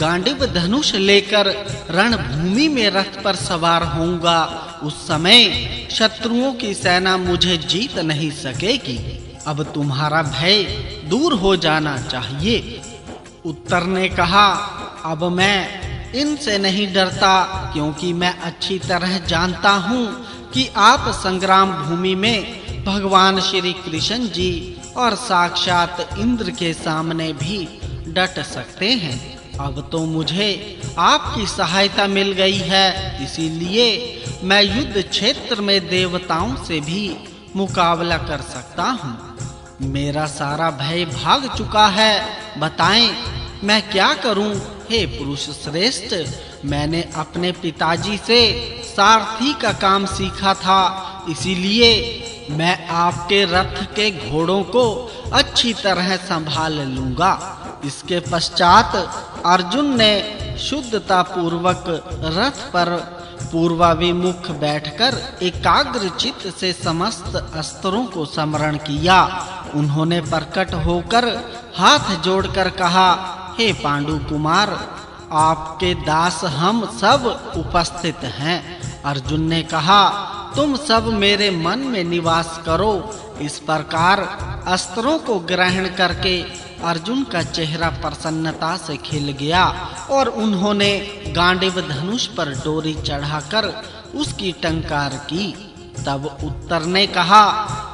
गांडीव धनुष लेकर रणभूमि में रथ पर सवार होऊंगा, उस समय शत्रुओं की सेना मुझे जीत नहीं सकेगी। अब तुम्हारा भय दूर हो जाना चाहिए। उत्तर ने कहा, अब मैं इनसे नहीं डरता, क्योंकि मैं अच्छी तरह जानता हूँ कि आप संग्राम भूमि में भगवान श्री कृष्ण जी और साक्षात इंद्र के सामने भी डट सकते हैं। अब तो मुझे आपकी सहायता मिल गई है, इसीलिए मैं युद्ध क्षेत्र में देवताओं से भी मुकाबला कर सकता हूँ। मेरा सारा भय भाग चुका है। बताएं मैं क्या करूं? हे पुरुष श्रेष्ठ, मैंने अपने पिताजी से सारथी का काम सीखा था, इसीलिए मैं आपके रथ के घोड़ों को अच्छी तरह संभाल लूंगा। इसके पश्चात अर्जुन ने शुद्धता पूर्वक रथ पर पूर्वाभिमुख बैठकर एकाग्र चित्त से समस्त अस्त्रों को स्मरण किया। उन्होंने प्रकट होकर हाथ जोड़कर कहा, हे पांडु कुमार, आपके दास हम सब उपस्थित हैं। अर्जुन ने कहा, तुम सब मेरे मन में निवास करो। इस प्रकार अस्त्रों को ग्रहण करके अर्जुन का चेहरा प्रसन्नता से खिल गया और उन्होंने गांडीव धनुष पर डोरी चढ़ाकर उसकी टंकार की। तब उत्तर ने कहा,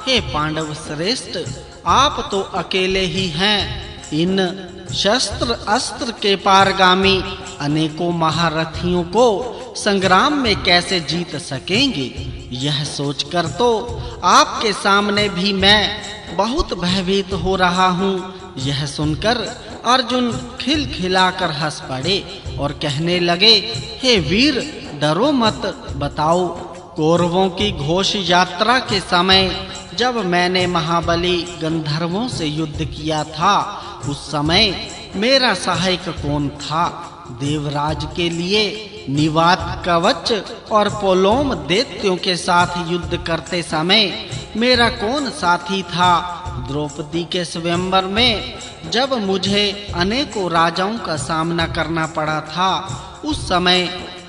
हे पांडव श्रेष्ठ, आप तो अकेले ही हैं। इन शस्त्र अस्त्र के पारगामी अनेकों महारथियों को संग्राम में कैसे जीत सकेंगे? यह सोचकर तो आपके सामने भी मैं बहुत भयभीत हो रहा हूँ। यह सुनकर अर्जुन खिलखिलाकर हंस पड़े और कहने लगे, हे वीर, डरो मत। बताओ, कौरवों की घोष यात्रा के समय जब मैंने महाबली गंधर्वों से युद्ध किया था, उस समय मेरा सहायक कौन था? देवराज के लिए निवात कवच और पोलोम दैत्यों के साथ युद्ध करते समय मेरा कौन साथी था? द्रौपदी के स्वयंवर में जब मुझे अनेकों राजाओं का सामना करना पड़ा था, उस समय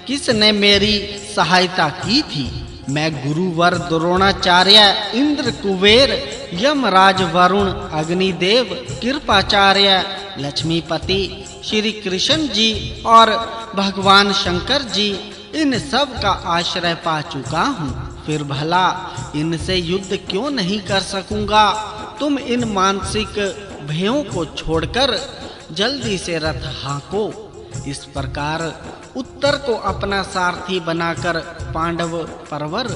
किसने मेरी सहायता की थी? मैं गुरुवर द्रोणाचार्य, इंद्र कुबेर, यमराज वरुण, अग्निदेव, कृपाचार्य, लक्ष्मीपति, श्री कृष्ण जी और भगवान शंकर जी, इन सब का आश्रय पा चुका हूँ। फिर भला इनसे युद्ध क्यों नहीं कर सकूंगा? तुम इन मानसिक भयों को छोड़कर जल्दी से रथ हाँको। इस प्रकार उत्तर को अपना सारथी बनाकर पांडव परवर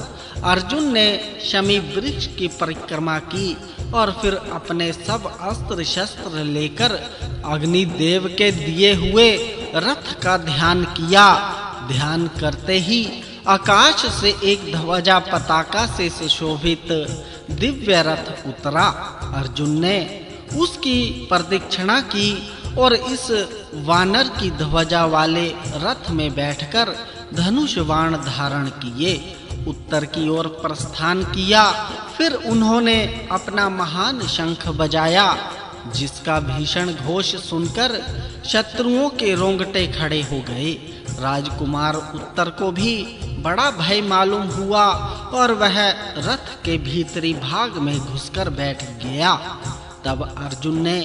अर्जुन ने शमी वृक्ष की परिक्रमा की और फिर अपने सब अस्त्र शस्त्र लेकर अग्निदेव के दिए हुए रथ का ध्यान किया। ध्यान करते ही आकाश से एक ध्वजा पताका से सुशोभित दिव्य रथ उतरा। अर्जुन ने उसकी प्रदक्षिणा की और इस वानर की ध्वजा वाले रथ में बैठकर धनुष बाण धारण किए उत्तर की ओर प्रस्थान किया। फिर उन्होंने अपना महान शंख बजाया, जिसका भीषण घोष सुनकर शत्रुओं के रोंगटे खड़े हो गए। राजकुमार उत्तर को भी बड़ा भय मालूम हुआ और वह रथ के भीतरी भाग में घुसकर बैठ गया। तब अर्जुन ने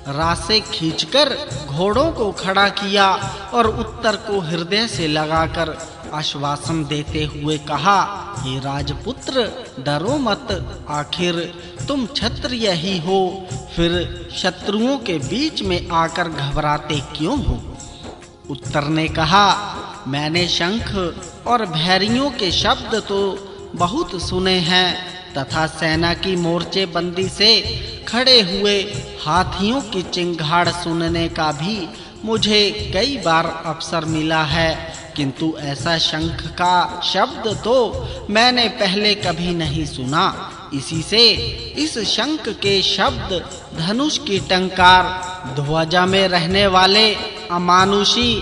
रासे खींचकर घोड़ों को खड़ा किया और उत्तर को हृदय से लगाकर आश्वासन देते हुए कहा, हे राजपुत्र, डरो मत, आखिर तुम क्षत्रिय ही हो, फिर शत्रुओं के बीच में आकर घबराते क्यों हो? उत्तर ने कहा, मैंने शंख और भैरियों के शब्द तो बहुत सुने हैं तथा सेना की मोर्चे बंदी से खड़े हुए हाथियों की चिंगाड़ सुनने का भी मुझे कई बार अवसर मिला है, किंतु ऐसा शंख का शब्द तो मैंने पहले कभी नहीं सुना। इसी से इस शंख के शब्द, धनुष की टंकार, ध्वजा में रहने वाले अमानुषी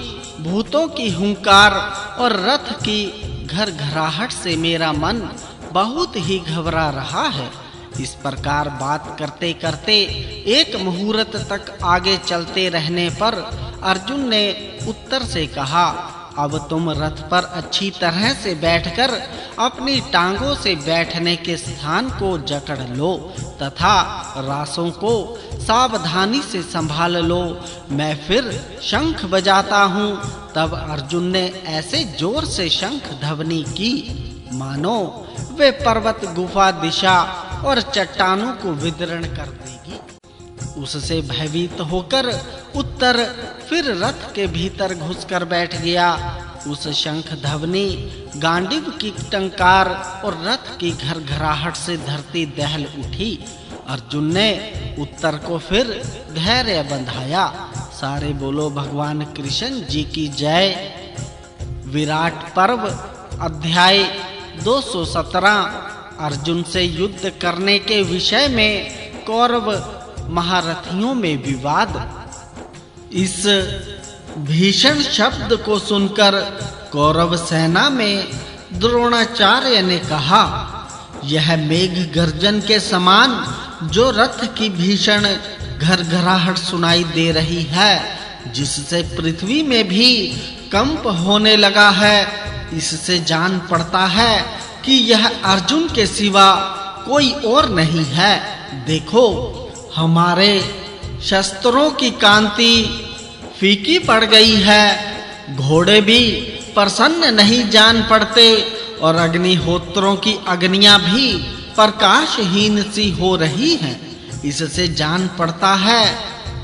भूतों की हुंकार और रथ की घरघराहट से मेरा मन बहुत ही घबरा रहा है। इस प्रकार बात करते करते एक मुहूर्त तक आगे चलते रहने पर अर्जुन ने उत्तर से कहा, अब तुम रथ पर अच्छी तरह से बैठकर अपनी टांगों से बैठने के स्थान को जकड़ लो तथा रासों को सावधानी से संभाल लो। मैं फिर शंख बजाता हूँ। तब अर्जुन ने ऐसे जोर से शंख ध्वनि की मानो वे पर्वत, गुफा, दिशा और चट्टानों को विदीर्ण कर देगी। उससे भयभीत होकर उत्तर फिर रथ के भीतर घुसकर बैठ गया। उस शंख ध्वनि, गांडीव की टंकार और रथ की घरघराहट से धरती दहल उठी। अर्जुन ने उत्तर को फिर धैर्य बंधाया। सारे बोलो भगवान कृष्ण जी की जय। विराट पर्व अध्याय 217 अर्जुन से युद्ध करने के विषय में कौरव महारथियों में विवाद। इस भीषण शब्द को सुनकर कौरव सेना में द्रोणाचार्य ने कहा, यह मेघ गर्जन के समान जो रथ की भीषण घरघराहट सुनाई दे रही है, जिससे पृथ्वी में भी कंप होने लगा है, इससे जान पड़ता है कि यह अर्जुन के सिवा कोई और नहीं है। देखो, हमारे शस्त्रों की कांति फीकी पड़ गई है, घोड़े भी प्रसन्न नहीं जान पड़ते और अग्निहोत्रों की अग्नियां भी प्रकाशहीन सी हो रही हैं। इससे जान पड़ता है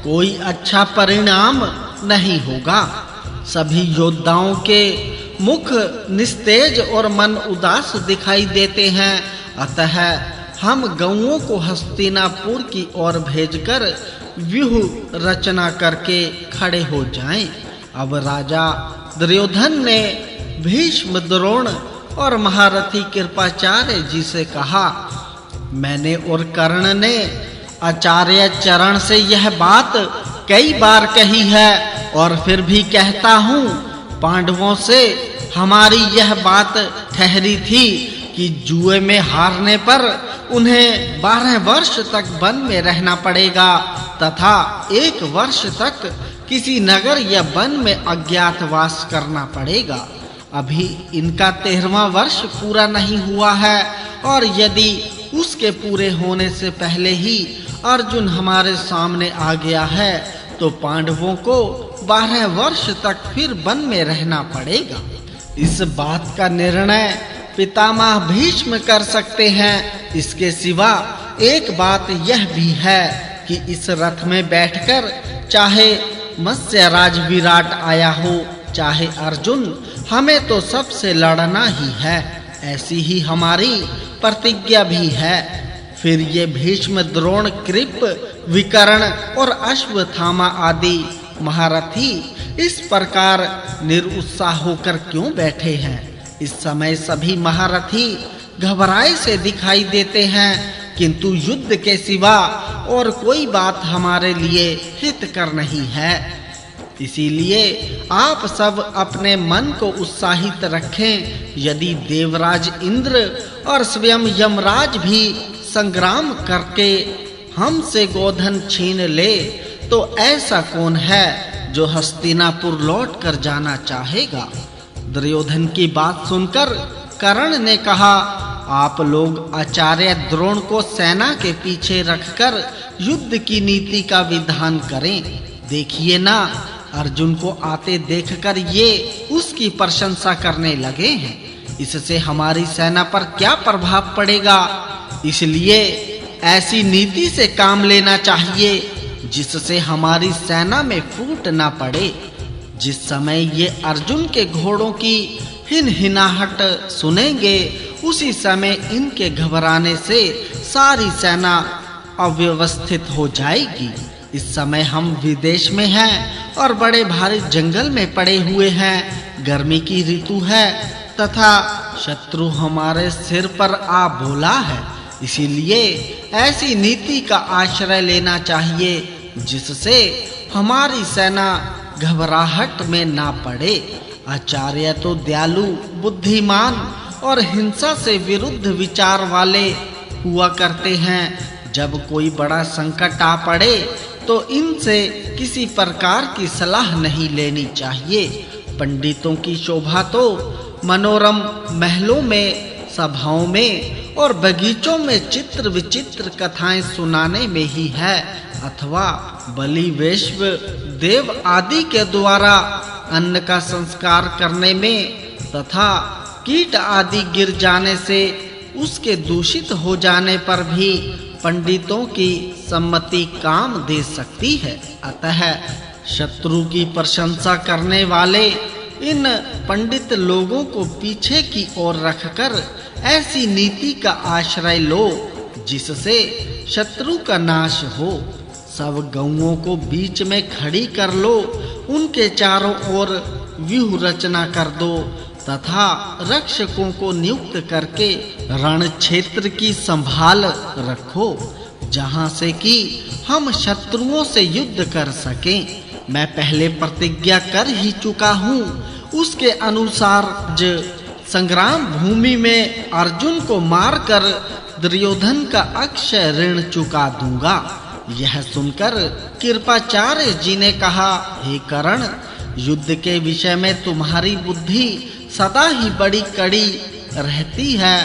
कोई अच्छा परिणाम नहीं होगा। सभी योद्धाओं के मुख निस्तेज और मन उदास दिखाई देते हैं। अतः हम गौओं को हस्तिनापुर की ओर भेजकर व्यूह रचना करके खड़े हो जाएं। अब राजा दुर्योधन ने भीष्म, द्रोण और महारथी कृपाचार्य जी से कहा, मैंने और कर्ण ने आचार्य चरण से यह बात कई बार कही है और फिर भी कहता हूँ, पांडवों से हमारी यह बात ठहरी थी कि जुए में हारने पर उन्हें 12 वर्ष तक वन में रहना पड़ेगा तथा 1 वर्ष तक किसी नगर या वन में अज्ञातवास करना पड़ेगा। अभी इनका 13वां वर्ष पूरा नहीं हुआ है और यदि उसके पूरे होने से पहले ही अर्जुन हमारे सामने आ गया है तो पांडवों को 12 वर्ष तक फिर वन में रहना पड़ेगा। इस बात का निर्णय पितामह भीष्म कर सकते हैं। इसके सिवा एक बात यह भी है कि इस रथ में बैठकर चाहे मत्स्यराज विराट आया हो चाहे अर्जुन, हमें तो सबसे लड़ना ही है। ऐसी ही हमारी प्रतिज्ञा भी है। फिर ये भीष्म, द्रोण, कृप, विकर्ण और अश्वत्थामा आदि महारथी इस प्रकार निरुत्साह होकर क्यों बैठे हैं? इस समय सभी महारथी घबराए से दिखाई देते हैं, किंतु युद्ध के सिवा और कोई बात हमारे लिए हितकर नहीं है। इसीलिए आप सब अपने मन को उत्साहित रखें। यदि देवराज इंद्र और स्वयं यमराज भी संग्राम करके हमसे गोधन छीन ले तो ऐसा कौन है जो हस्तिनापुर लौट कर जाना चाहेगा? दुर्योधन की बात सुनकर कर्ण ने कहा, आप लोग आचार्य द्रोण को सेना के पीछे रखकर युद्ध की नीति का विधान करें। देखिए ना, अर्जुन को आते देखकर ये उसकी प्रशंसा करने लगे हैं। इससे हमारी सेना पर क्या प्रभाव पड़ेगा? इसलिए ऐसी नीति से काम लेना चाहिए जिससे हमारी सेना में फूट ना पड़े। जिस समय ये अर्जुन के घोड़ों की हिनहिनाहट सुनेंगे उसी समय इनके घबराने से सारी सेना अव्यवस्थित हो जाएगी। इस समय हम विदेश में हैं और बड़े भारी जंगल में पड़े हुए हैं। गर्मी की ऋतु है तथा शत्रु हमारे सिर पर आ बोला है। इसीलिए ऐसी नीति का आश्रय लेना चाहिए जिससे हमारी सेना घबराहट में ना पड़े। आचार्य तो दयालु, बुद्धिमान और हिंसा से विरुद्ध विचार वाले हुआ करते हैं। जब कोई बड़ा संकट आ पड़े तो इनसे किसी प्रकार की सलाह नहीं लेनी चाहिए। पंडितों की शोभा तो मनोरम महलों में, सभाओं में और बगीचों में चित्र विचित्र कथाएं सुनाने में ही है अथवा बलि, वैश्व, देव आदि के द्वारा अन्न का संस्कार करने में तथा कीट आदि गिर जाने से उसके दूषित हो जाने पर भी पंडितों की सम्मति काम दे सकती है। अतः शत्रु की प्रशंसा करने वाले इन पंडित लोगों को पीछे की ओर रखकर ऐसी नीति का आश्रय लो जिससे शत्रु का नाश हो। सब गौओं को बीच में खड़ी कर लो, उनके चारों ओर व्यूह रचना कर दो तथा रक्षकों को नियुक्त करके रण क्षेत्र की संभाल रखो जहां से कि हम शत्रुओं से युद्ध कर सकें। मैं पहले प्रतिज्ञा कर ही चुका हूँ, उसके अनुसार संग्राम भूमि में अर्जुन को मारकर दुर्योधन का अक्षय ऋण चुका दूंगा। यह सुनकर कृपाचार्य जी ने कहा, हे कर्ण, युद्ध के विषय में तुम्हारी बुद्धि सदा ही बड़ी कड़ी रहती है।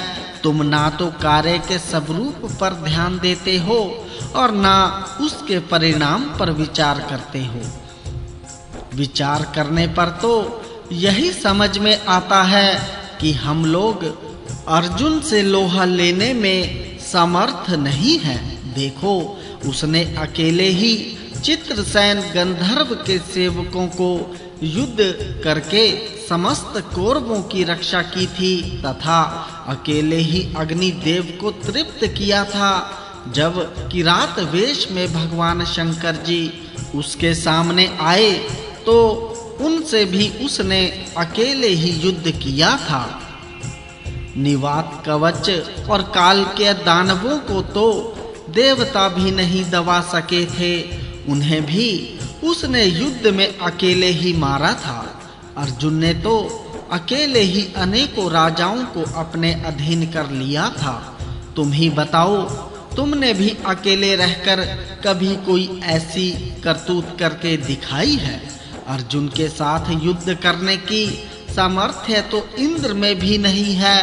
तुम ना तो कार्य के स्वरूप पर ध्यान देते हो और ना उसके परिणाम पर विचार करते हो। विचार करने पर तो यही समझ में आता है कि हम लोग अर्जुन से लोहा लेने में समर्थ नहीं हैं। देखो, उसने अकेले ही चित्रसेन गंधर्व के सेवकों को युद्ध करके समस्त कौरवों की रक्षा की थी तथा अकेले ही अग्निदेव को तृप्त किया था। जब किरात वेश में भगवान शंकर जी उसके सामने आए तो उनसे भी उसने अकेले ही युद्ध किया था। निवात कवच और काल के दानवों को तो देवता भी नहीं दबा सके थे। उन्हें भी उसने युद्ध में अकेले ही मारा था। अर्जुन ने तो अकेले ही अनेकों राजाओं को अपने अधीन कर लिया था। तुम ही बताओ, तुमने भी अकेले रहकर कभी कोई ऐसी करतूत करके दिखाई है? अर्जुन के साथ युद्ध करने की सामर्थ्य तो इंद्र में भी नहीं है।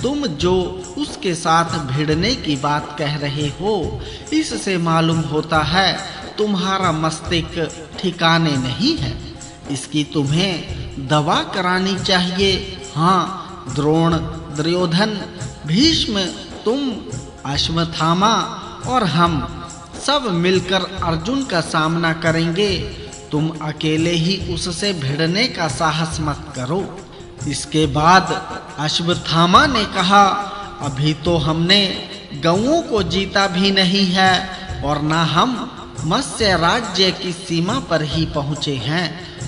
तुम जो उसके साथ भिड़ने की बात कह रहे हो, इससे मालूम होता है तुम्हारा मस्तिष्क ठिकाने नहीं है। इसकी तुम्हें दवा करानी चाहिए। हाँ, द्रोण, दुर्योधन, भीष्म, तुम, अश्वत्थामा और हम सब मिलकर अर्जुन का सामना करेंगे। तुम अकेले ही उससे भिड़ने का साहस मत करो। इसके बाद अश्वत्थामा ने कहा, अभी तो हमने गौओं को जीता भी नहीं है और ना हम मत्स्य राज्य की सीमा पर ही पहुँचे हैं।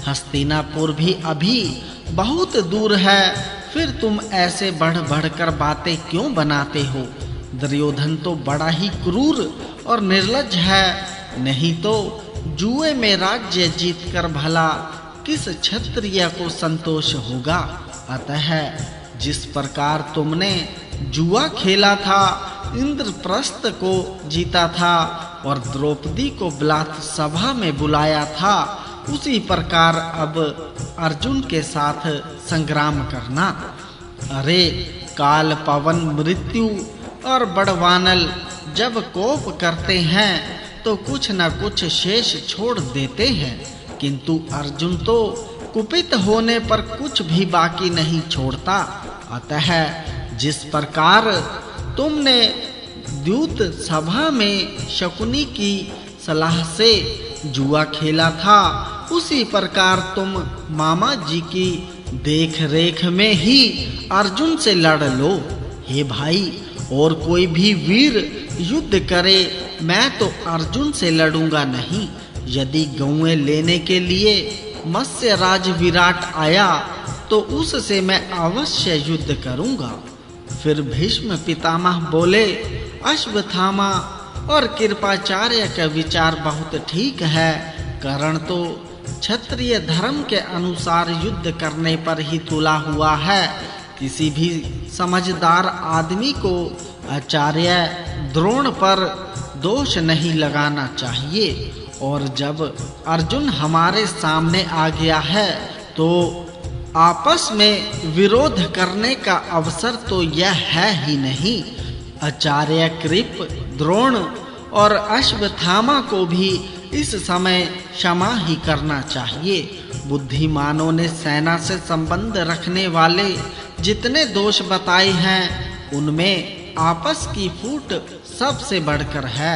हस्तिनापुर भी अभी बहुत दूर है। फिर तुम ऐसे बढ़-बढ़कर बातें क्यों बनाते हो? दुर्योधन तो बड़ा ही क्रूर और निर्लज्ज है। नहीं तो जुए में राज्य जीतकर भला किस क्षत्रिय को संतोष होगा? अतः जिस प्रकार तुमने जुआ खेला था, इंद्रप्रस्थ को जीता था और द्रौपदी को ब्लात सभा में बुलाया था, उसी प्रकार अब अर्जुन के साथ संग्राम करना। अरे काल, पवन, मृत्यु और बड़वानल जब कोप करते हैं तो कुछ न कुछ शेष छोड़ देते हैं, किंतु अर्जुन तो कुपित होने पर कुछ भी बाकी नहीं छोड़ता। अतः जिस प्रकार तुमने द्यूत सभा में शकुनी की सलाह से जुआ खेला था, उसी प्रकार तुम मामा जी की देख रेख में ही अर्जुन से लड़ लो। हे भाई, और कोई भी वीर युद्ध करे, मैं तो अर्जुन से लड़ूंगा नहीं। यदि गौएं लेने के लिए मत्स्य राज विराट आया तो उससे मैं अवश्य युद्ध करूंगा। फिर भीष्म पितामह बोले, अश्वत्थामा और कृपाचार्य का विचार बहुत ठीक है। कर्ण तो क्षत्रिय धर्म के अनुसार युद्ध करने पर ही तुला हुआ है। किसी भी समझदार आदमी को आचार्य द्रोण पर दोष नहीं लगाना चाहिए। और जब अर्जुन हमारे सामने आ गया है तो आपस में विरोध करने का अवसर तो यह है ही नहीं। आचार्य कृप, द्रोण और अश्वत्थामा को भी इस समय क्षमा ही करना चाहिए। बुद्धिमानों ने सेना से संबंध रखने वाले जितने दोष बताए हैं, उनमें आपस की फूट सबसे बढ़कर है।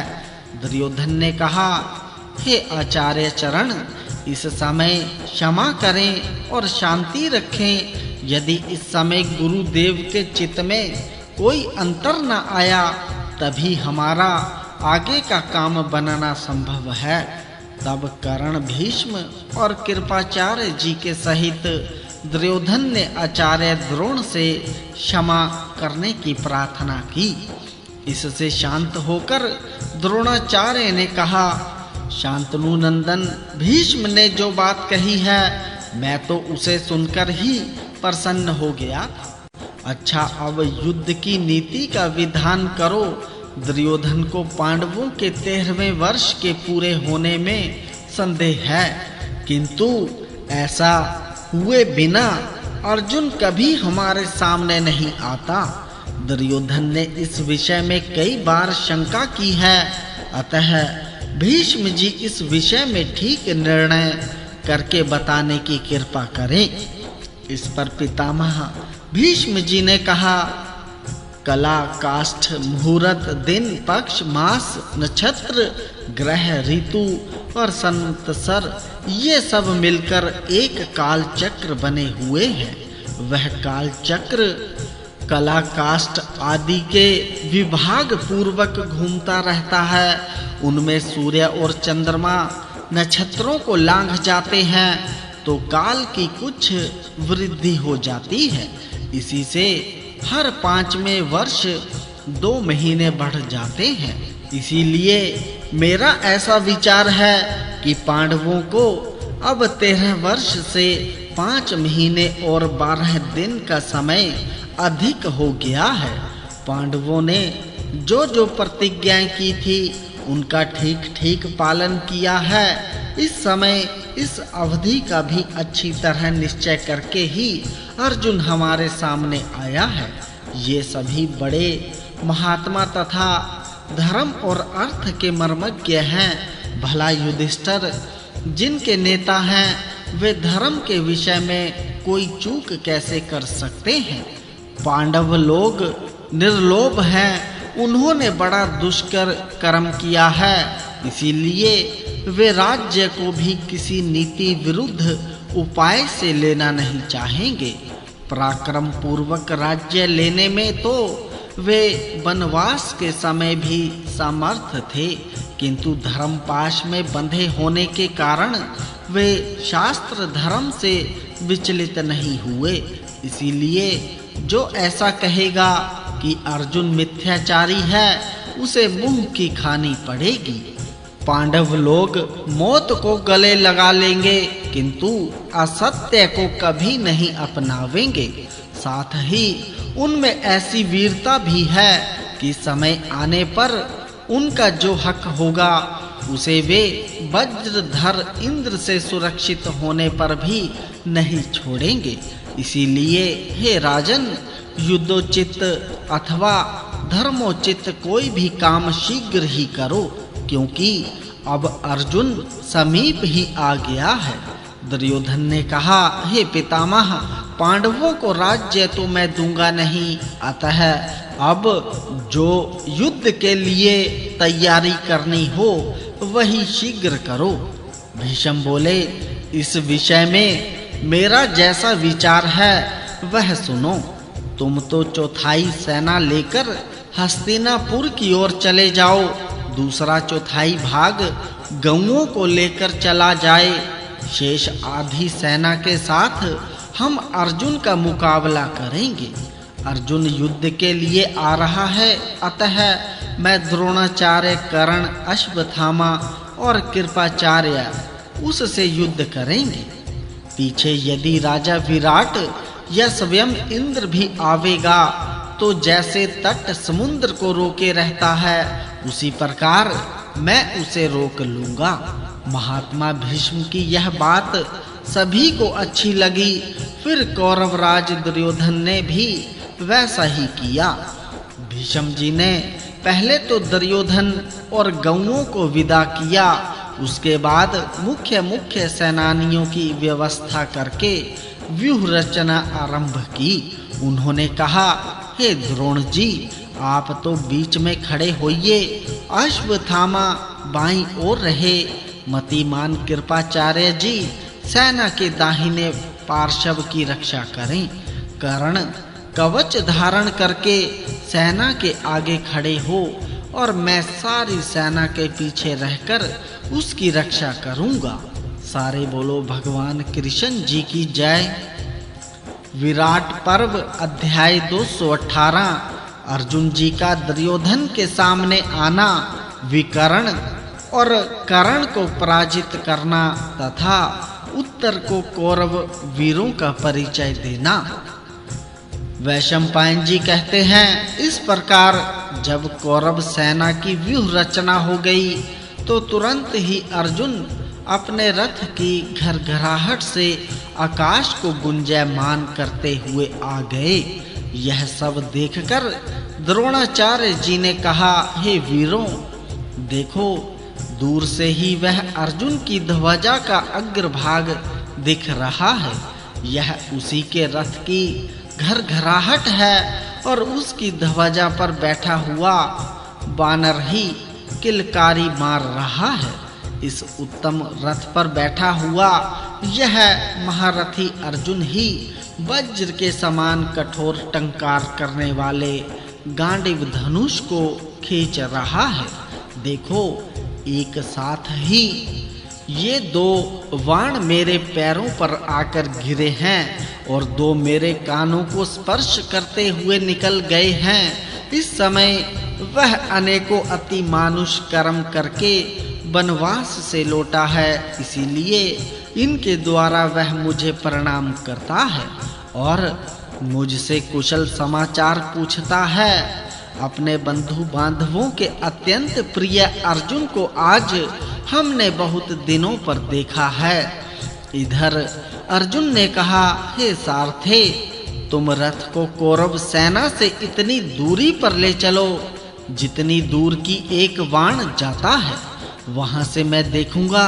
दुर्योधन ने कहा, हे आचार्य चरण, इस समय क्षमा करें और शांति रखें। यदि इस समय गुरुदेव के चित्त में कोई अंतर न आया, तभी हमारा आगे का काम बनना संभव है। तब कर्ण, भीष्म और कृपाचार्य जी के सहित दुर्योधन ने आचार्य द्रोण से क्षमा करने की प्रार्थना की। इससे शांत होकर द्रोणाचार्य ने कहा, शांतनु नंदन, भीष्म ने जो बात कही है, मैं तो उसे सुनकर ही प्रसन्न हो गया था। अच्छा, अब युद्ध की नीति का विधान करो। दुर्योधन को पांडवों के 13वें वर्ष के पूरे होने में संदेह है, किंतु ऐसा हुए बिना अर्जुन कभी हमारे सामने नहीं आता। दुर्योधन ने इस विषय में कई बार शंका की है। अतः भीष्म जी इस विषय में ठीक निर्णय करके बताने की कृपा करें। इस पर पितामह भीष्म जी ने कहा, कला, काष्ठ, मुहूर्त, दिन, पक्ष, मास, नक्षत्र, ग्रह, ऋतु और संवत्सर, ये सब मिलकर एक काल चक्र बने हुए हैं। वह काल चक्र कला, काष्ठ आदि के विभाग पूर्वक घूमता रहता है। उनमें सूर्य और चंद्रमा नक्षत्रों को लांघ जाते हैं तो काल की कुछ वृद्धि हो जाती है। इसी से हर 5वें वर्ष 2 महीने बढ़ जाते हैं। इसीलिए मेरा ऐसा विचार है कि पांडवों को अब 13 वर्ष से 5 महीने और 12 दिन का समय अधिक हो गया है। पांडवों ने जो जो प्रतिज्ञाएं की थी उनका ठीक ठीक पालन किया है। इस समय इस अवधि का भी अच्छी तरह निश्चय करके ही अर्जुन हमारे सामने आया है। ये सभी बड़े महात्मा तथा धर्म और अर्थ के मर्मज्ञ हैं। भला युधिष्ठिर जिनके नेता हैं वे धर्म के विषय में कोई चूक कैसे कर सकते हैं। पांडव लोग निर्लोभ हैं, उन्होंने बड़ा दुष्कर कर्म किया है, इसीलिए वे राज्य को भी किसी नीति विरुद्ध उपाय से लेना नहीं चाहेंगे। पराक्रम पूर्वक राज्य लेने में तो वे वनवास के समय भी समर्थ थे, किंतु धर्मपाश में बंधे होने के कारण वे शास्त्र धर्म से विचलित नहीं हुए। इसीलिए जो ऐसा कहेगा कि अर्जुन मिथ्याचारी है, उसे मुंह की खानी पड़ेगी। पांडव लोग मौत को गले लगा लेंगे, किंतु असत्य को कभी नहीं अपनावेंगे। साथ ही उनमें ऐसी वीरता भी है कि समय आने पर उनका जो हक होगा उसे वे वज्रधर इंद्र से सुरक्षित होने पर भी नहीं छोड़ेंगे। इसीलिए हे राजन, युद्धोचित अथवा धर्मोचित कोई भी काम शीघ्र ही करो, क्योंकि अब अर्जुन समीप ही आ गया है। दुर्योधन ने कहा, हे पितामह, पांडवों को राज्य तो मैं दूंगा नहीं, अतः अब जो युद्ध के लिए तैयारी करनी हो वही शीघ्र करो। भीष्म बोले, इस विषय में मेरा जैसा विचार है वह सुनो। तुम तो चौथाई सेना लेकर हस्तिनापुर की ओर चले जाओ, दूसरा चौथाई भाग गौओं को लेकर चला जाए। शेष आधी सेना के साथ हम अर्जुन का मुकाबला करेंगे। अर्जुन युद्ध के लिए आ रहा है, अतः मैं द्रोणाचार्य, कर्ण, अश्वत्थामा और कृपाचार्य उससे युद्ध करेंगे। पीछे यदि राजा विराट या स्वयं इंद्र भी आवेगा तो जैसे तट समुद्र को रोके रहता है उसी प्रकार मैं उसे रोक लूंगा। महात्मा भीष्म की यह बात सभी को अच्छी लगी। फिर कौरवराज दुर्योधन ने भी वैसा ही किया। भीष्म जी ने पहले तो दुर्योधन और गौओं को विदा किया, उसके बाद मुख्य सेनानियों की व्यवस्था करके व्यूह रचना आरंभ की। उन्होंने कहा, हे द्रोण जी, आप तो बीच में खड़े होइए, अश्वत्थामा बाईं ओर रहे, मतिमान कृपाचार्य जी सेना के दाहिने पार्श्व की रक्षा करें, कर्ण कवच धारण करके सेना के आगे खड़े हो और मैं सारी सेना के पीछे रहकर उसकी रक्षा करूंगा। सारे बोलो भगवान कृष्ण जी की जय। विराट पर्व अध्याय 218। अर्जुन जी का दुर्योधन के सामने आना, विकर्ण और कर्ण को पराजित करना तथा उत्तर को कौरव वीरों का परिचय देना। वैशंपायन जी कहते हैं, इस प्रकार जब कौरव सेना की व्यूह रचना हो गई तो तुरंत ही अर्जुन अपने रथ की घरघराहट से आकाश को गुंजयमान करते हुए आ गए। यह सब देखकर द्रोणाचार्य जी ने कहा, हे वीरों, देखो दूर से ही वह अर्जुन की ध्वजा का अग्रभाग दिख रहा है। यह उसी के रथ की घरघराहट है और उसकी ध्वजा पर बैठा हुआ बानर ही किलकारी मार रहा है। इस उत्तम रथ पर बैठा हुआ यह महारथी अर्जुन ही वज्र के समान कठोर टंकार करने वाले गांडीव धनुष को खींच रहा है। देखो, एक साथ ही ये 2 बाण मेरे पैरों पर आकर गिरे हैं और 2 मेरे कानों को स्पर्श करते हुए निकल गए हैं। इस समय वह अनेकों अति मानुष कर्म करके वनवास से लौटा है, इसीलिए इनके द्वारा वह मुझे प्रणाम करता है और मुझसे कुशल समाचार पूछता है। अपने बंधु बांधवों के अत्यंत प्रिय अर्जुन को आज हमने बहुत दिनों पर देखा है। इधर अर्जुन ने कहा, हे सारथे, तुम रथ को कौरव सेना से इतनी दूरी पर ले चलो जितनी दूर की एक बाण जाता है। वहां से मैं देखूंगा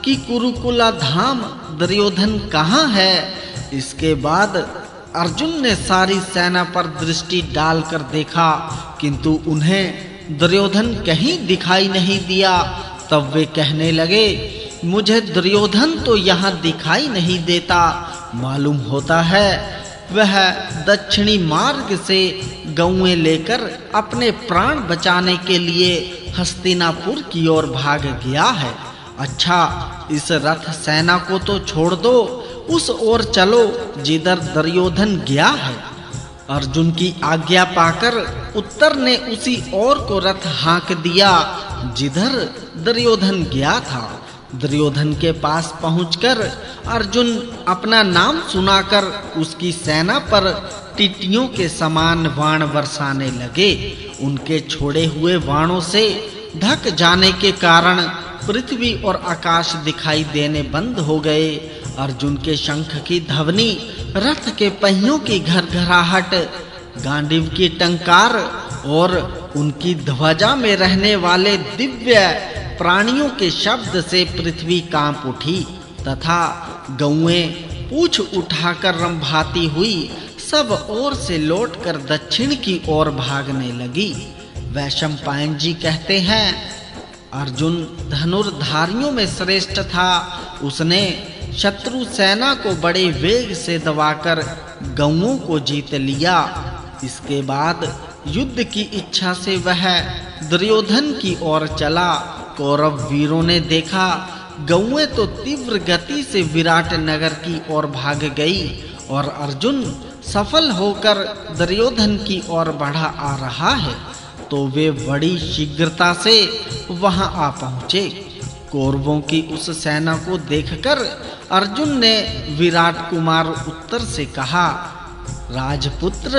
कि कुरुकुला धाम दुर्योधन कहाँ है। इसके बाद अर्जुन ने सारी सेना पर दृष्टि डालकर देखा, किंतु उन्हें दुर्योधन कहीं दिखाई नहीं दिया। तब वे कहने लगे, मुझे दुर्योधन तो यहाँ दिखाई नहीं देता। मालूम होता है वह दक्षिणी मार्ग से गौएं लेकर अपने प्राण बचाने के लिए हस्तिनापुर की ओर भाग गया है। अच्छा, इस रथ सेना को तो छोड़ दो, उस ओर चलो जिधर दुर्योधन गया है। अर्जुन की आज्ञा पाकर उत्तर ने उसी ओर को रथ हाँक दिया जिधर दुर्योधन गया था। दुर्योधन के पास पहुंचकर अर्जुन अपना नाम सुनाकर उसकी सेना पर टिड्डियों के समान बाण बरसाने लगे। उनके छोड़े हुए बाणों से ढक जाने के कारण पृथ्वी और आकाश दिखाई देने बंद हो गए। अर्जुन के शंख की ध्वनि, रथ के पहियों की घरघराहट, गांडीव की टंकार और उनकी ध्वजा में रहने वाले दिव्य प्राणियों के शब्द से पृथ्वी कांप उठी तथा गौएं पूंछ उठाकर रंभाती हुई सब ओर से लौटकर दक्षिण की ओर भागने लगी। वैशंपायन जी कहते हैं, अर्जुन धनुर्धारियों में श्रेष्ठ था। उसने शत्रु सेना को बड़े वेग से दबाकर गौओं को जीत लिया। इसके बाद युद्ध की इच्छा से वह दुर्योधन की ओर चला। कौरव वीरों ने देखा गौएं तो तीव्र गति से विराट नगर की ओर भाग गई और अर्जुन सफल होकर दुर्योधन की ओर बढ़ा आ रहा है, तो वे बड़ी शीघ्रता से वहां आ पहुंचे। कौरवों की उस सेना को देखकर अर्जुन ने विराट कुमार उत्तर से कहा, राजपुत्र,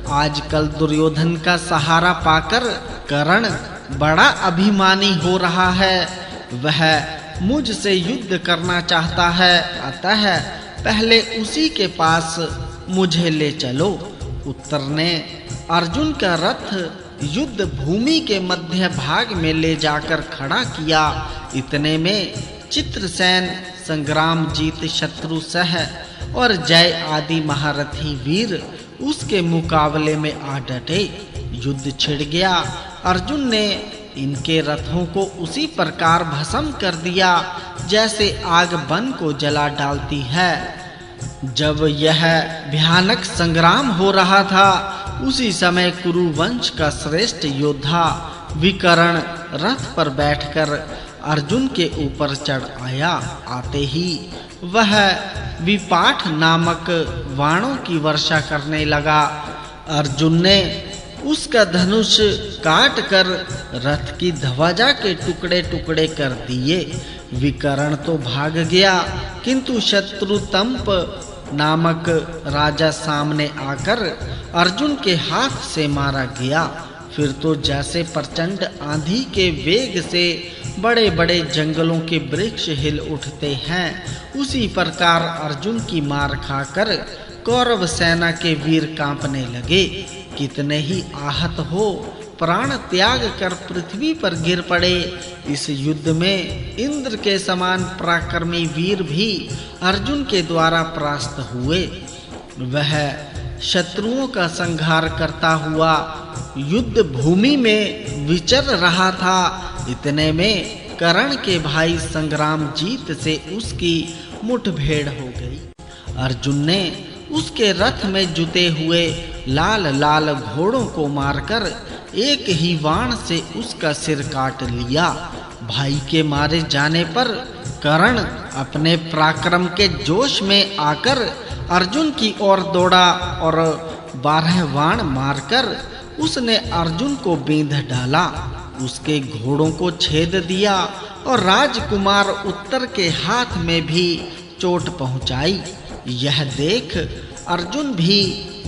आजकल दुर्योधन का सहारा पाकर कर्ण बड़ा अभिमानी हो रहा है। वह मुझसे युद्ध करना चाहता है, अतः पहले उसी के पास मुझे ले चलो। उत्तर ने अर्जुन का रथ युद्ध भूमि के मध्य भाग में ले जाकर खड़ा किया। इतने में चित्रसेन, संग्रामजीत, शत्रुसह और जय आदि महारथी वीर उसके मुकाबले में आ डटे। युद्ध छिड़ गया। अर्जुन ने इनके रथों को उसी प्रकार भस्म कर दिया जैसे आग वन को जला डालती है। जब यह भयानक संग्राम हो रहा था, उसी समय कुरुवंश का श्रेष्ठ योद्धा विकर्ण रथ पर बैठकर अर्जुन के ऊपर चढ़ आया। आते ही वह विपाठ नामक बाणों की वर्षा करने लगा। अर्जुन ने उसका धनुष काट कर रथ की ध्वजा के टुकड़े-टुकड़े कर दिए। विकर्ण तो भाग गया, किंतु शत्रुतंप नामक राजा सामने आकर अर्जुन के हाथ से मारा गया। फिर तो जैसे प्रचंड आंधी के वेग से बड़े-बड़े जंगलों के वृक्ष हिल उठते हैं, उसी प्रकार अर्जुन की मार खाकर कौरव सेना के वीर कांपने लगे। कितने ही आहत हो प्राण त्याग कर पृथ्वी पर गिर पड़े। इस युद्ध में इंद्र के समान पराक्रमी वीर भी अर्जुन के द्वारा परास्त हुए। वह शत्रुओं का संहार करता हुआ युद्ध भूमि में विचर रहा था। इतने में कर्ण के भाई संग्रामजीत से उसकी मुठभेड़ हो गई। अर्जुन ने उसके रथ में जुते हुए लाल लाल घोड़ों को मारकर एक ही बाण से उसका सिर काट लिया। भाई के मारे जाने पर कर्ण अपने पराक्रम के जोश में आकर अर्जुन की ओर दौड़ा और 12 बाण मारकर उसने अर्जुन को बींध डाला, उसके घोड़ों को छेद दिया और राजकुमार उत्तर के हाथ में भी चोट पहुंचाई। यह देख अर्जुन भी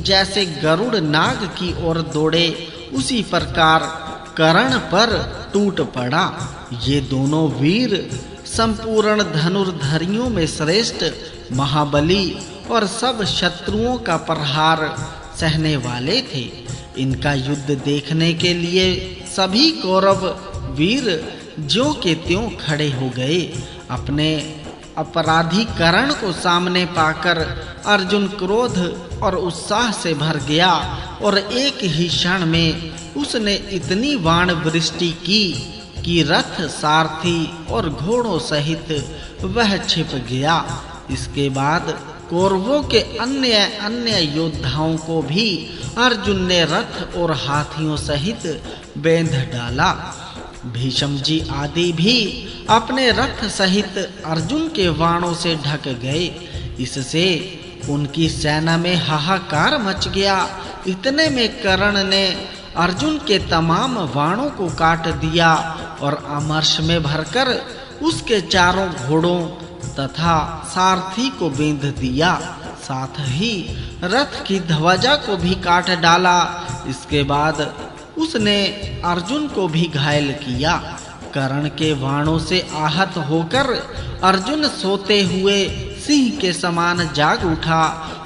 जैसे गरुड़ नाग की ओर दौड़े उसी प्रकार कर्ण पर टूट पड़ा। ये दोनों वीर संपूर्ण धनुर्धरियों में श्रेष्ठ, महाबली और सब शत्रुओं का प्रहार सहने वाले थे। इनका युद्ध देखने के लिए सभी कौरव वीर ज्यों के त्यों खड़े हो गए। अपने अपराधी कर्ण को सामने पाकर अर्जुन क्रोध और उत्साह से भर गया और एक ही क्षण में उसने इतनी बाण वृष्टि की कि रथ, सारथी और घोड़ों सहित वह छिप गया। इसके बाद कौरवों के अन्य योद्धाओं को भी अर्जुन ने रथ और हाथियों सहित बेंध डाला। भीष्म जी आदि भी अपने रथ सहित अर्जुन के बाणों से ढक गए। इससे उनकी सेना में हाहाकार मच गया। इतने में कर्ण ने अर्जुन के तमाम बाणों को काट दिया और अमर्ष में भरकर उसके चारों घोड़ों तथा सारथी को बींध दिया, साथ ही रथ की ध्वजा को भी काट डाला। इसके बाद उसने अर्जुन को भी घायल किया। कर्ण के बाणों से आहत होकर अर्जुन सोते हुए सिंह के समान जाग उठा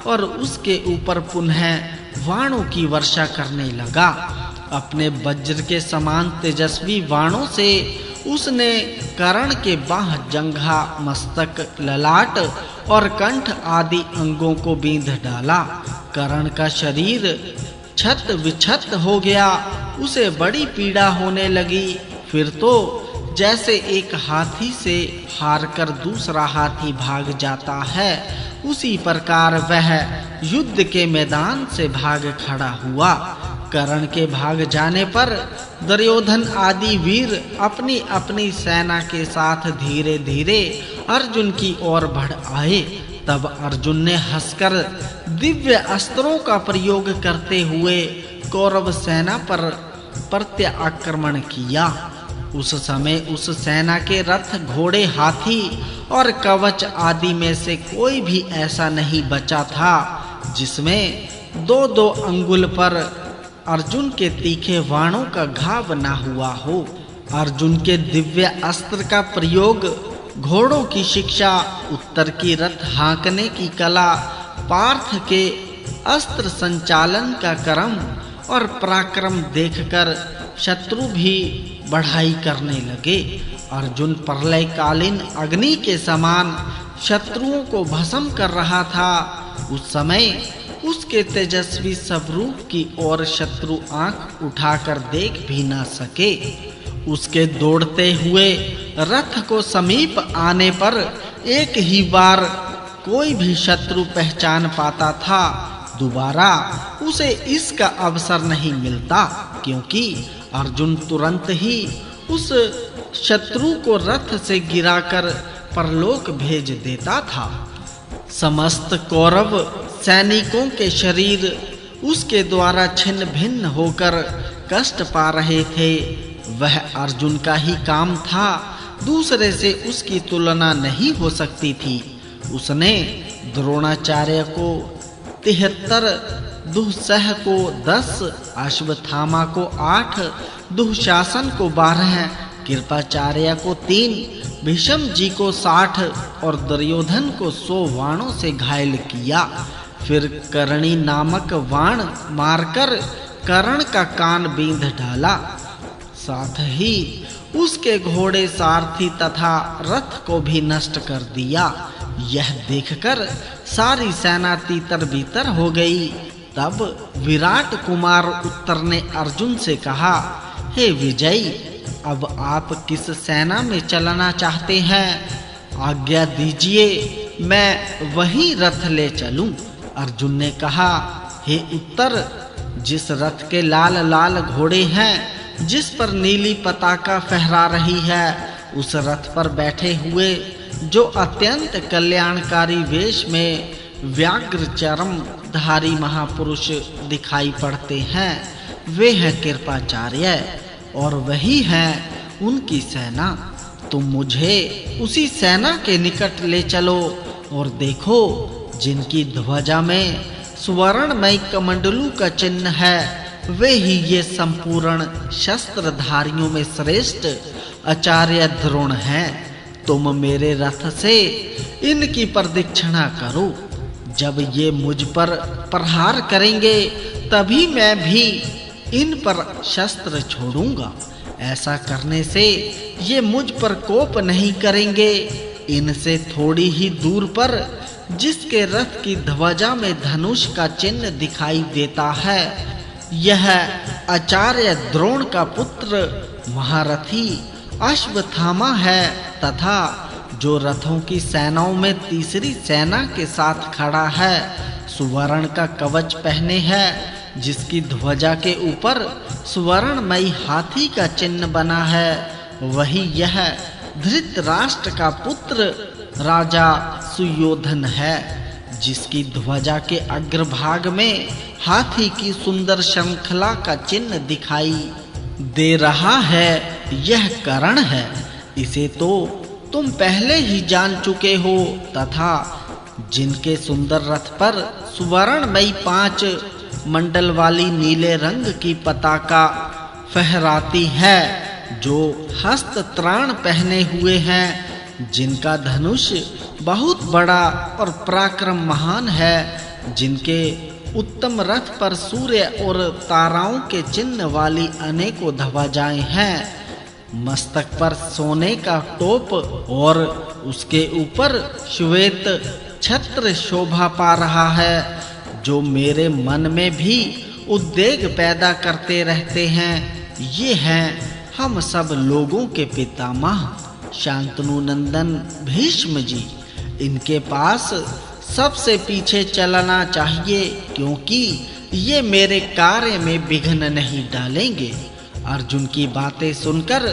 और उसके ऊपर पुनः बाणों की वर्षा करने लगा। अपने वज्र के समान तेजस्वी बाणों से उसने कर्ण के बाह, जंघा, मस्तक, ललाट और कंठ आदि अंगों को बींध डाला। कर्ण का शरीर छत विछत हो गया, उसे बड़ी पीड़ा होने लगी। फिर तो जैसे एक हाथी से हारकर दूसरा हाथी भाग जाता है, उसी प्रकार वह युद्ध के मैदान से भाग खड़ा हुआ। कर्ण के भाग जाने पर दुर्योधन आदि वीर अपनी अपनी सेना के साथ धीरे धीरे अर्जुन की ओर बढ़ आए। तब अर्जुन ने हंसकर दिव्य अस्त्रों का प्रयोग करते हुए कौरव सेना पर प्रत्याक्रमण किया। उस समय उस सेना के रथ, घोड़े, हाथी और कवच आदि में से कोई भी ऐसा नहीं बचा था जिसमें 2-2 अंगुल पर अर्जुन के तीखे बाणों का घाव बना हुआ हो। अर्जुन के दिव्य अस्त्र का प्रयोग, घोड़ों की शिक्षा, उत्तर की रथ हाँकने की कला, पार्थ के अस्त्र संचालन का क्रम और पराक्रम देखकर शत्रु भी बढ़ाई करने लगे। अर्जुन प्रलयकालीन अग्नि के समान शत्रुओं को भस्म कर रहा था। उस समय उसके तेजस्वी स्वरूप की ओर शत्रु आंख उठाकर देख भी ना सके। उसके दौड़ते हुए रथ को समीप आने पर एक ही बार कोई भी शत्रु पहचान पाता था। दोबारा उसे इसका अवसर नहीं मिलता, क्योंकि अर्जुन तुरंत ही उस शत्रु को रथ से गिराकर परलोक भेज देता था। समस्त कौरव सैनिकों के शरीर उसके द्वारा छिन्न भिन्न होकर कष्ट पा रहे थे। वह अर्जुन का ही काम था, दूसरे से उसकी तुलना नहीं हो सकती थी। उसने द्रोणाचार्य को 73, दुःसह को 10, अश्वत्थामा को 8, दुःशासन को 12, कृपाचार्य को 3, भीष्म जी को 60 और दुर्योधन को 100 बाणों से घायल किया। फिर करणी नामक बाण मारकर कर्ण का कान बींध डाला। साथ ही उसके घोड़े, सारथी तथा रथ को भी नष्ट कर दिया। यह देखकर सारी सेना तीतर बीतर हो गई। तब विराट कुमार उत्तर ने अर्जुन से कहा, हे विजयी, अब आप किस सेना में चलना चाहते हैं? आज्ञा दीजिए, मैं वही रथ ले चलूं। अर्जुन ने कहा, हे उत्तर, जिस रथ के लाल लाल घोड़े हैं, जिस पर नीली पताका फहरा रही है, उस रथ पर बैठे हुए जो अत्यंत कल्याणकारी वेश में व्याघ्र चर्म धारी महापुरुष दिखाई पड़ते हैं, वे हैं कृपाचार्य और वही है उनकी सेना। तुम मुझे उसी सेना के निकट ले चलो और देखो, जिनकी ध्वजा में सुवर्णमय कमंडलू का चिन्ह है, वे ही ये संपूर्ण शस्त्रधारियों में श्रेष्ठ आचार्य द्रोण हैं। तुम मेरे रथ से इनकी प्रदक्षिणा करो। जब ये मुझ पर प्रहार करेंगे तभी मैं भी इन पर शस्त्र छोड़ूंगा। ऐसा करने से ये मुझ पर कोप नहीं करेंगे। इनसे थोड़ी ही दूर पर जिसके रथ की ध्वजा में धनुष का चिन्ह दिखाई देता है, यह आचार्य द्रोण का पुत्र महारथी अश्वत्थामा है तथा जो रथों की सेनाओं में तीसरी सेना के साथ खड़ा है, सुवर्ण का कवच पहने है, जिसकी ध्वजा के ऊपर सुवर्णमयी हाथी का चिन्ह बना है, वही यह धृतराष्ट्र का पुत्र राजा सुयोधन है, जिसकी ध्वजा के अग्रभाग में हाथी की सुंदर श्रृंखला का चिन्ह दिखाई दे रहा है। यह कर्ण है। इसे तो तुम पहले ही जान चुके हो तथा जिनके सुंदर रथ पर सुवर्णमयी 5 मंडल वाली नीले रंग की पताका फहराती है, जो हस्त त्राण पहने हुए हैं, जिनका धनुष बहुत बड़ा और पराक्रम महान है, जिनके उत्तम रथ पर सूर्य और ताराओं के चिन्ह वाली अनेकों ध्वजाएं हैं, मस्तक पर सोने का टोप और उसके ऊपर श्वेत छत्र शोभा पा रहा है, जो मेरे मन में भी उद्वेग पैदा करते रहते हैं। ये हैं हम सब लोगों के पितामह शांतनु नंदन भीष्म जी। इनके पास सबसे पीछे चलना चाहिए, क्योंकि ये मेरे कार्य में विघ्न नहीं डालेंगे। अर्जुन की बातें सुनकर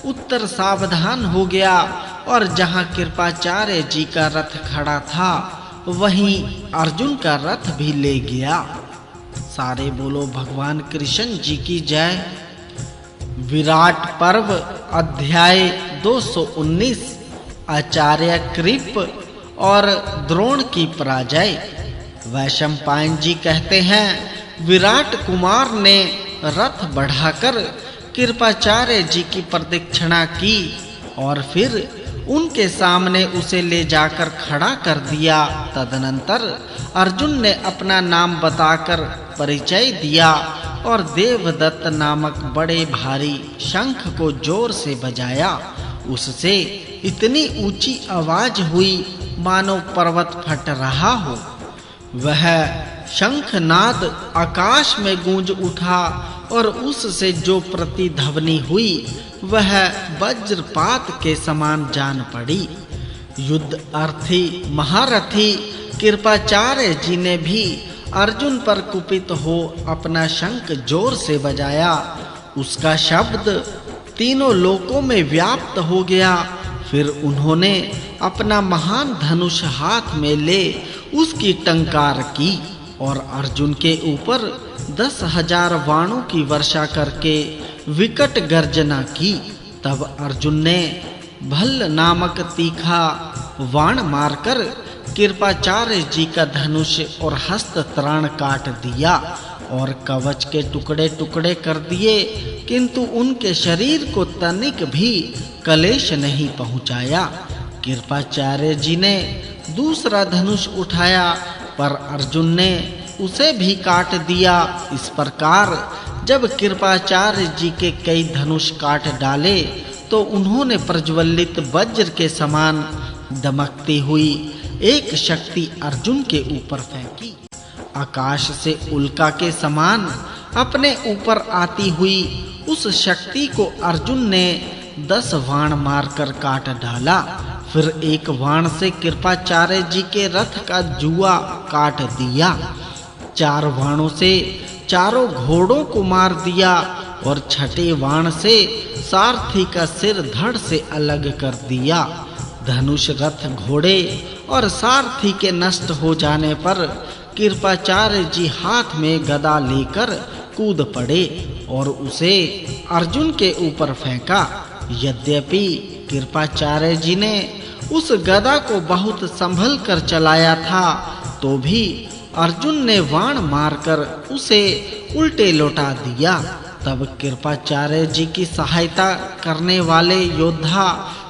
उत्तर सावधान हो गया और जहाँ कृपाचार्य जी का रथ खड़ा था, वहीं अर्जुन का रथ भी ले गया। सारे बोलो भगवान कृष्ण जी की जय। विराट पर्व अध्याय 219 आचार्य कृप और द्रोण की पराजय। वैशंपायन जी कहते हैं, विराट कुमार ने रथ बढ़ाकर कृपाचार्य जी की प्रदक्षिणा की और फिर उनके सामने उसे ले जाकर खड़ा कर दिया। तदनंतर अर्जुन ने अपना नाम बताकर परिचय दिया और देवदत्त नामक बड़े भारी शंख को जोर से बजाया। उससे इतनी ऊंची आवाज हुई मानो पर्वत फट रहा हो। वह शंखनाद आकाश में गूंज उठा और उससे जो प्रतिध्वनि हुई वह वज्रपात के समान जान पड़ी। युद्ध अर्थी महारथी कृपाचार्य जी ने भी अर्जुन पर कुपित हो अपना शंख जोर से बजाया। उसका शब्द तीनों लोकों में व्याप्त हो गया। फिर उन्होंने अपना महान धनुष हाथ में ले उसकी टंकार की और अर्जुन के ऊपर 10,000 बाणों की वर्षा करके विकट गर्जना की। तब अर्जुन ने भल्ल नामक तीखा बाण मारकर कृपाचार्य जी का धनुष और हस्त त्राण काट दिया और कवच के टुकड़े टुकड़े कर दिए, किंतु उनके शरीर को तनिक भी कलेश नहीं पहुंचाया। कृपाचार्य जी ने दूसरा धनुष उठाया पर अर्जुन ने उसे भी काट दिया। इस प्रकार जब कृपाचार्य जी के कई धनुष काट डाले तो उन्होंने प्रज्वलित वज्र के समान दमकती हुई एक शक्ति अर्जुन के ऊपर फेंकी। आकाश से उल्का के समान अपने ऊपर आती हुई उस शक्ति को अर्जुन ने 10 बाण मारकर काट डाला। फिर एक बाण से कृपाचार्य जी के रथ का जुआ काट दिया। 4 बाणों से चारों घोड़ों को मार दिया और छठे बाण से सारथी का सिर धड़ से अलग कर दिया। धनुष, रथ, घोड़े और सारथी के नष्ट हो जाने पर कृपाचार्य जी हाथ में गदा लेकर कूद पड़े और उसे अर्जुन के ऊपर फेंका। यद्यपि कृपाचार्य जी ने उस गदा को बहुत संभल कर चलाया था, तो भी अर्जुन ने बाण मारकर उसे उल्टे लौटा दिया। तब कृपाचार्य जी की सहायता करने वाले योद्धा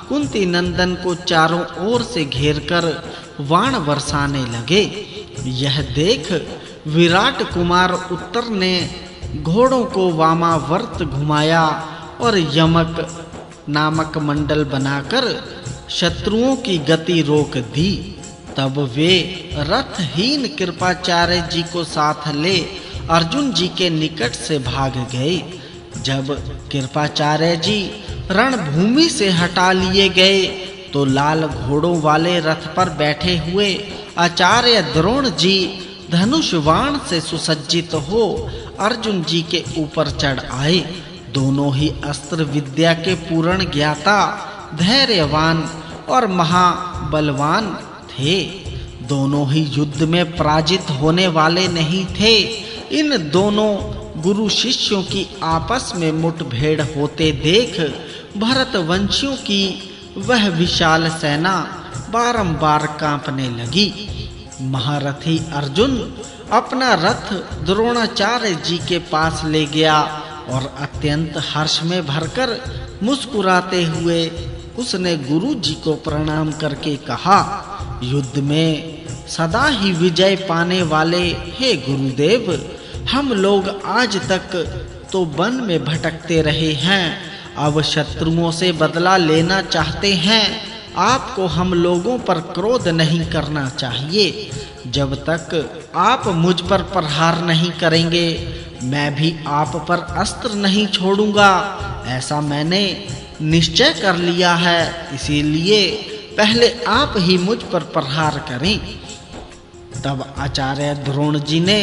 कुंती नंदन को चारों ओर से घेरकर बाण बरसाने लगे। यह देख विराट कुमार उत्तर ने घोड़ों को वामावर्त घुमाया और यमक नामक मंडल बनाकर शत्रुओं की गति रोक दी। तब वे रथहीन कृपाचार्य जी को साथ ले अर्जुन जी के निकट से भाग गए। जब कृपाचार्य जी रणभूमि से हटा लिए गए तो लाल घोड़ों वाले रथ पर बैठे हुए आचार्य द्रोण जी धनुष बाण से सुसज्जित हो अर्जुन जी के ऊपर चढ़ आए। दोनों ही अस्त्र विद्या के पूर्ण ज्ञाता, धैर्यवान और महाबलवान थे। दोनों ही युद्ध में पराजित होने वाले नहीं थे। इन दोनों गुरु शिष्यों की आपस में मुठभेड़ होते देख भरतवंशियों की वह विशाल सेना बारंबार कांपने लगी। महारथी अर्जुन अपना रथ द्रोणाचार्य जी के पास ले गया और अत्यंत हर्ष में भरकर मुस्कुराते हुए उसने गुरु जी को प्रणाम करके कहा, युद्ध में सदा ही विजय पाने वाले हे गुरुदेव, हम लोग आज तक तो वन में भटकते रहे हैं, अब शत्रुओं से बदला लेना चाहते हैं। आपको हम लोगों पर क्रोध नहीं करना चाहिए। जब तक आप मुझ पर प्रहार नहीं करेंगे, मैं भी आप पर अस्त्र नहीं छोड़ूंगा। ऐसा मैंने निश्चय कर लिया है, इसीलिए पहले आप ही मुझ पर प्रहार करें। तब आचार्य द्रोण जी ने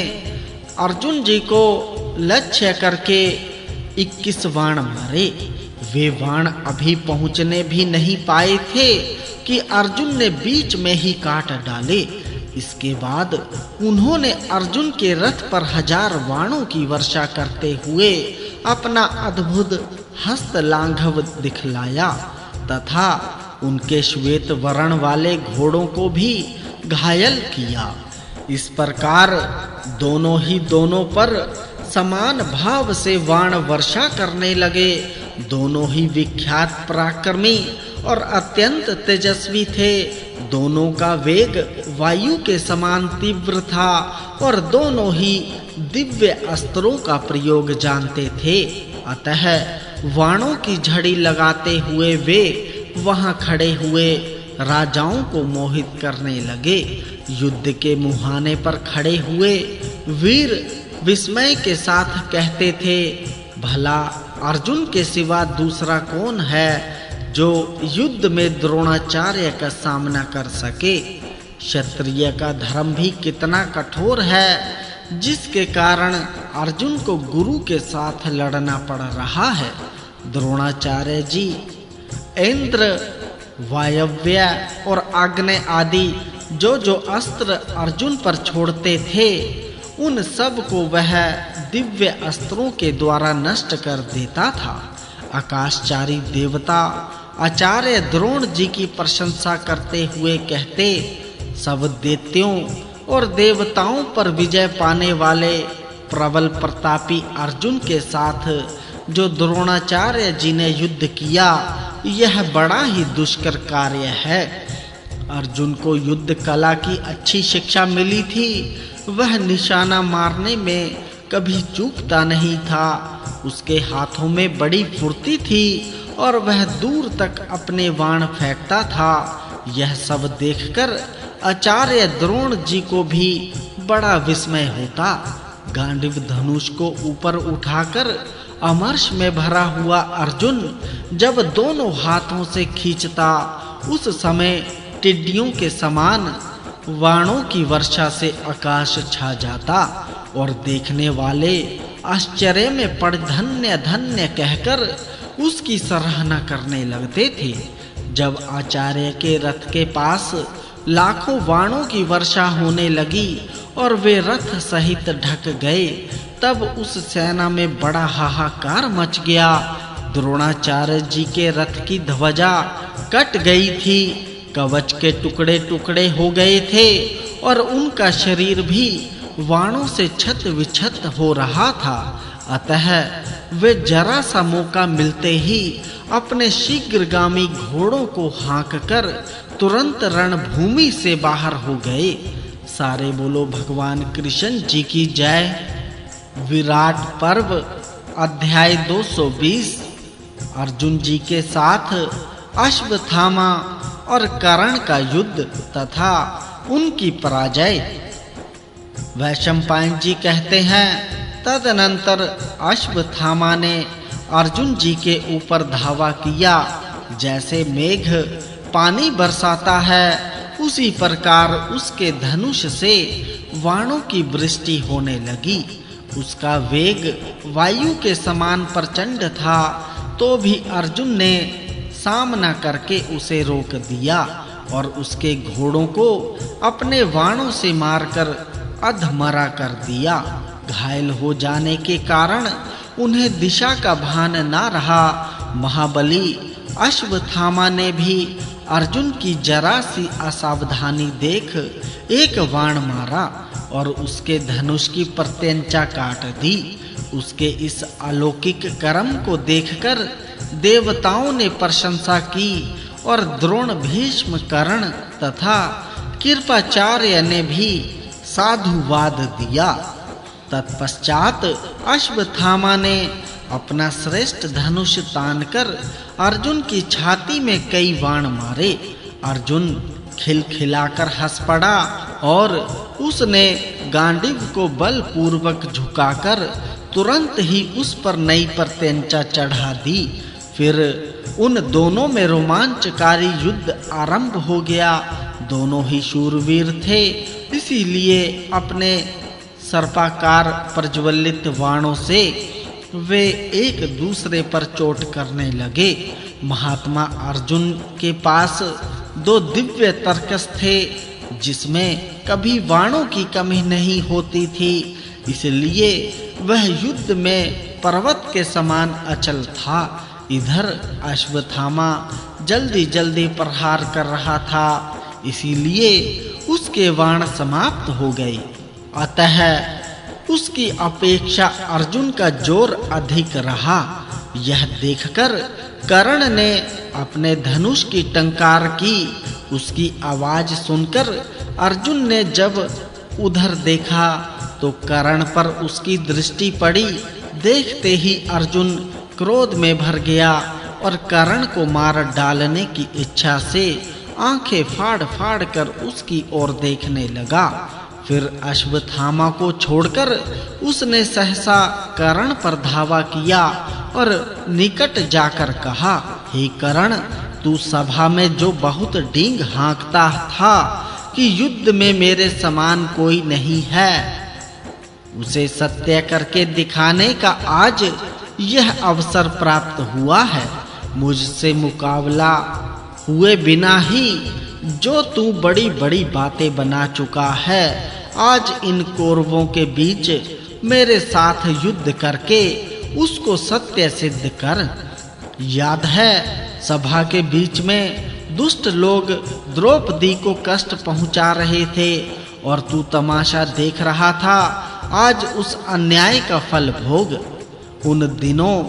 अर्जुन जी को लक्ष्य करके 21 बाण मारे। वे बाण अभी पहुंचने भी नहीं पाए थे कि अर्जुन ने बीच में ही काट डाले। इसके बाद उन्होंने अर्जुन के रथ पर 1000 बाणों की वर्षा करते हुए अपना अद्भुत हस्त लांघव दिखलाया तथा उनके श्वेत वर्ण वाले घोड़ों को भी घायल किया। इस प्रकार दोनों पर समान भाव से बाण वर्षा करने लगे। दोनों ही विख्यात पराक्रमी और अत्यंत तेजस्वी थे। दोनों का वेग वायु के समान तीव्र था और दोनों ही दिव्य अस्त्रों का प्रयोग जानते थे। अतः बाणों की झड़ी लगाते हुए वे वहां खड़े हुए राजाओं को मोहित करने लगे। युद्ध के मुहाने पर खड़े हुए वीर विस्मय के साथ कहते थे, भला अर्जुन के सिवा दूसरा कौन है जो युद्ध में द्रोणाचार्य का सामना कर सके। क्षत्रिय का धर्म भी कितना कठोर है, जिसके कारण अर्जुन को गुरु के साथ लड़ना पड़ रहा है। द्रोणाचार्य जी इंद्र, वायव्य और आग्नेय आदि जो अस्त्र अर्जुन पर छोड़ते थे, उन सब को वह दिव्य अस्त्रों के द्वारा नष्ट कर देता था। आकाशचारी देवता आचार्य द्रोण जी की प्रशंसा करते हुए कहते, सब दैत्यों और देवताओं पर विजय पाने वाले प्रबल प्रतापी अर्जुन के साथ जो द्रोणाचार्य जी ने युद्ध किया, यह बड़ा ही दुष्कर कार्य है। अर्जुन को युद्ध कला की अच्छी शिक्षा मिली थी। वह निशाना मारने में कभी चूकता नहीं था। उसके हाथों में बड़ी फुर्ती थी और वह दूर तक अपने बाण फेंकता था। यह सब देखकर आचार्य द्रोण जी को भी बड़ा विस्मय होता। गांडीव धनुष को ऊपर उठाकर अमर्ष में भरा हुआ अर्जुन जब दोनों हाथों से खींचता, उस समय टिड्डियों के समान बाणों की वर्षा से आकाश छा जाता और देखने वाले आश्चर्य में पड़ धन्य धन्य कहकर उसकी सराहना करने लगते थे। जब आचार्य के रथ के पास लाखों बाणों की वर्षा होने लगी और वे रथ सहित ढक गए, तब उस सेना में बड़ा हाहाकार मच गया। द्रोणाचार्य जी के रथ की ध्वजा कट गई थी, कवच के टुकड़े टुकड़े हो गए थे और उनका शरीर भी बाणों से छत विछत हो रहा था। अतः वे जरा सा मौका मिलते ही अपने शीघ्रगामी घोड़ों को हाँककर तुरंत रणभूमि से बाहर हो गए। सारे बोलो भगवान कृष्ण जी की जय। विराट पर्व अध्याय 220। अर्जुन जी के साथ अश्वत्थामा और कर्ण का युद्ध तथा उनकी पराजय। वैशंपायन जी कहते हैं, तदनंतर अश्वत्थामा ने अर्जुन जी के ऊपर धावा किया। जैसे मेघ पानी बरसाता है, उसी प्रकार उसके धनुष से बाणों की वृष्टि होने लगी। उसका वेग वायु के समान प्रचंड था, तो भी अर्जुन ने सामना करके उसे रोक दिया और उसके घोड़ों को अपने बाणों से मारकर अधमरा कर दिया। घायल हो जाने के कारण उन्हें दिशा का भान ना रहा। महाबली अश्वत्थामा ने भी अर्जुन की जरा सी असावधानी देख एक बाण मारा और उसके धनुष की प्रत्यंचा काट दी। उसके इस अलौकिक कर्म को देखकर देवताओं ने प्रशंसा की और द्रोण, भीष्म, कर्ण तथा कृपाचार्य ने भी साधुवाद दिया। तत्पश्चात अश्वत्थामा ने अपना श्रेष्ठ धनुष तानकर अर्जुन की छाती में कई बाण मारे। अर्जुन खिलखिलाकर हंस पड़ा और उसने गांडीव को बलपूर्वक झुकाकर तुरंत ही उस पर नई प्रत्यंचा चढ़ा दी। फिर उन दोनों में रोमांचकारी युद्ध आरंभ हो गया। दोनों ही शूरवीर थे, इसीलिए अपने सर्पाकार प्रज्वलित बाणों से वे एक दूसरे पर चोट करने लगे। महात्मा अर्जुन के पास 2 दिव्य तर्कस थे, जिसमें कभी बाणों की कमी नहीं होती थी, इसलिए वह युद्ध में पर्वत के समान अचल था। इधर अश्वत्थामा जल्दी-जल्दी प्रहार कर रहा था, इसीलिए उसके बाण समाप्त हो गए। अतः उसकी अपेक्षा अर्जुन का जोर अधिक रहा। यह देखकर कर्ण ने अपने धनुष की टंकार की। उसकी आवाज सुनकर अर्जुन ने जब उधर देखा तो कर्ण पर उसकी दृष्टि पड़ी। देखते ही अर्जुन क्रोध में भर गया और कर्ण को मार डालने की इच्छा से आंखें फाड़-फाड़ कर उसकी ओर देखने लगा। फिर अश्वत्थामा को छोड़कर उसने सहसा कर्ण पर धावा किया और निकट जाकर कहा, हे कर्ण, तू सभा में जो बहुत डींग हाँकता था कि युद्ध में मेरे समान कोई नहीं है, उसे सत्य करके दिखाने का आज यह अवसर प्राप्त हुआ है। मुझसे मुकाबला हुए बिना ही जो तू बड़ी-बड़ी बातें बना चुका है, आज इन कौरवों के बीच मेरे साथ युद्ध करके उसको सत्य सिद्ध कर। याद है, सभा के बीच में दुष्ट लोग द्रौपदी को कष्ट पहुंचा रहे थे और तू तमाशा देख रहा था। आज उस अन्याय का फल भोग। उन दिनों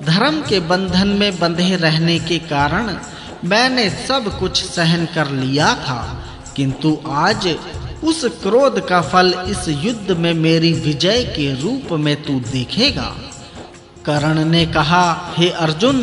धर्म के बंधन में बंधे रहने के कारण मैंने सब कुछ सहन कर लिया था, किंतु आज उस क्रोध का फल इस युद्ध में मेरी विजय के रूप में तू देखेगा। कर्ण ने कहा, हे अर्जुन,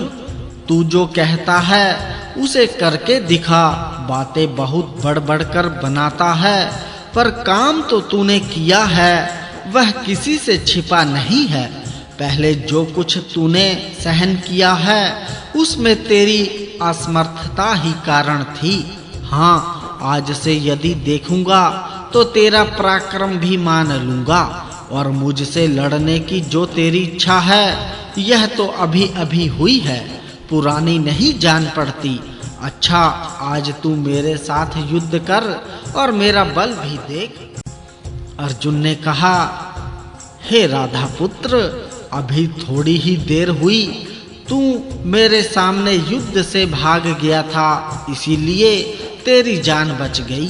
तू जो कहता है उसे करके दिखा। बातें बहुत बढ़-बढ़ कर बनाता है, पर काम तो तूने किया है वह किसी से छिपा नहीं है। पहले जो कुछ तूने सहन किया है उसमें तेरी असमर्थता ही कारण थी। हाँ, आज से यदि देखूंगा तो तेरा पराक्रम भी मान लूंगा और मुझसे लड़ने की जो तेरी इच्छा है यह तो अभी-अभी हुई है, पुरानी नहीं जान पड़ती। अच्छा, आज तू मेरे साथ युद्ध कर और मेरा बल भी देख। अर्जुन ने कहा, हे राधा पुत्र, अभी थोड़ी ही देर हुई तू मेरे सामने युद्ध से भाग गया था, इसीलिए तेरी जान बच गई।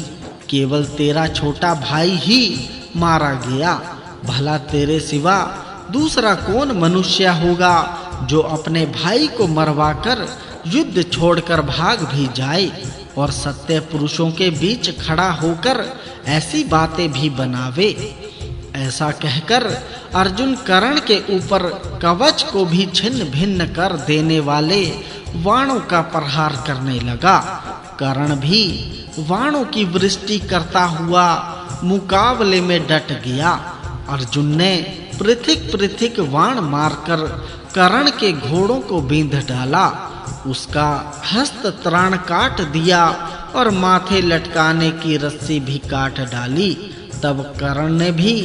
केवल तेरा छोटा भाई ही मारा गया। भला तेरे सिवा दूसरा कौन मनुष्य होगा जो अपने भाई को मरवाकर युद्ध छोड़कर भाग भी जाए और सत्य पुरुषों के बीच खड़ा होकर ऐसी बातें भी बनावे। ऐसा कहकर अर्जुन कर्ण के ऊपर कवच को भी छिन्न भिन्न कर देने वाले वाणों का प्रहार करने लगा। कर्ण भी वाणों की वृष्टि करता हुआ मुकाबले में डट गया। अर्जुन ने पृथक वाण मारकर कर्ण के घोड़ों को बींध डाला। उसका हस्त त्राण काट दिया और माथे लटकाने की रस्सी भी काट डाली। तब कर्ण ने भी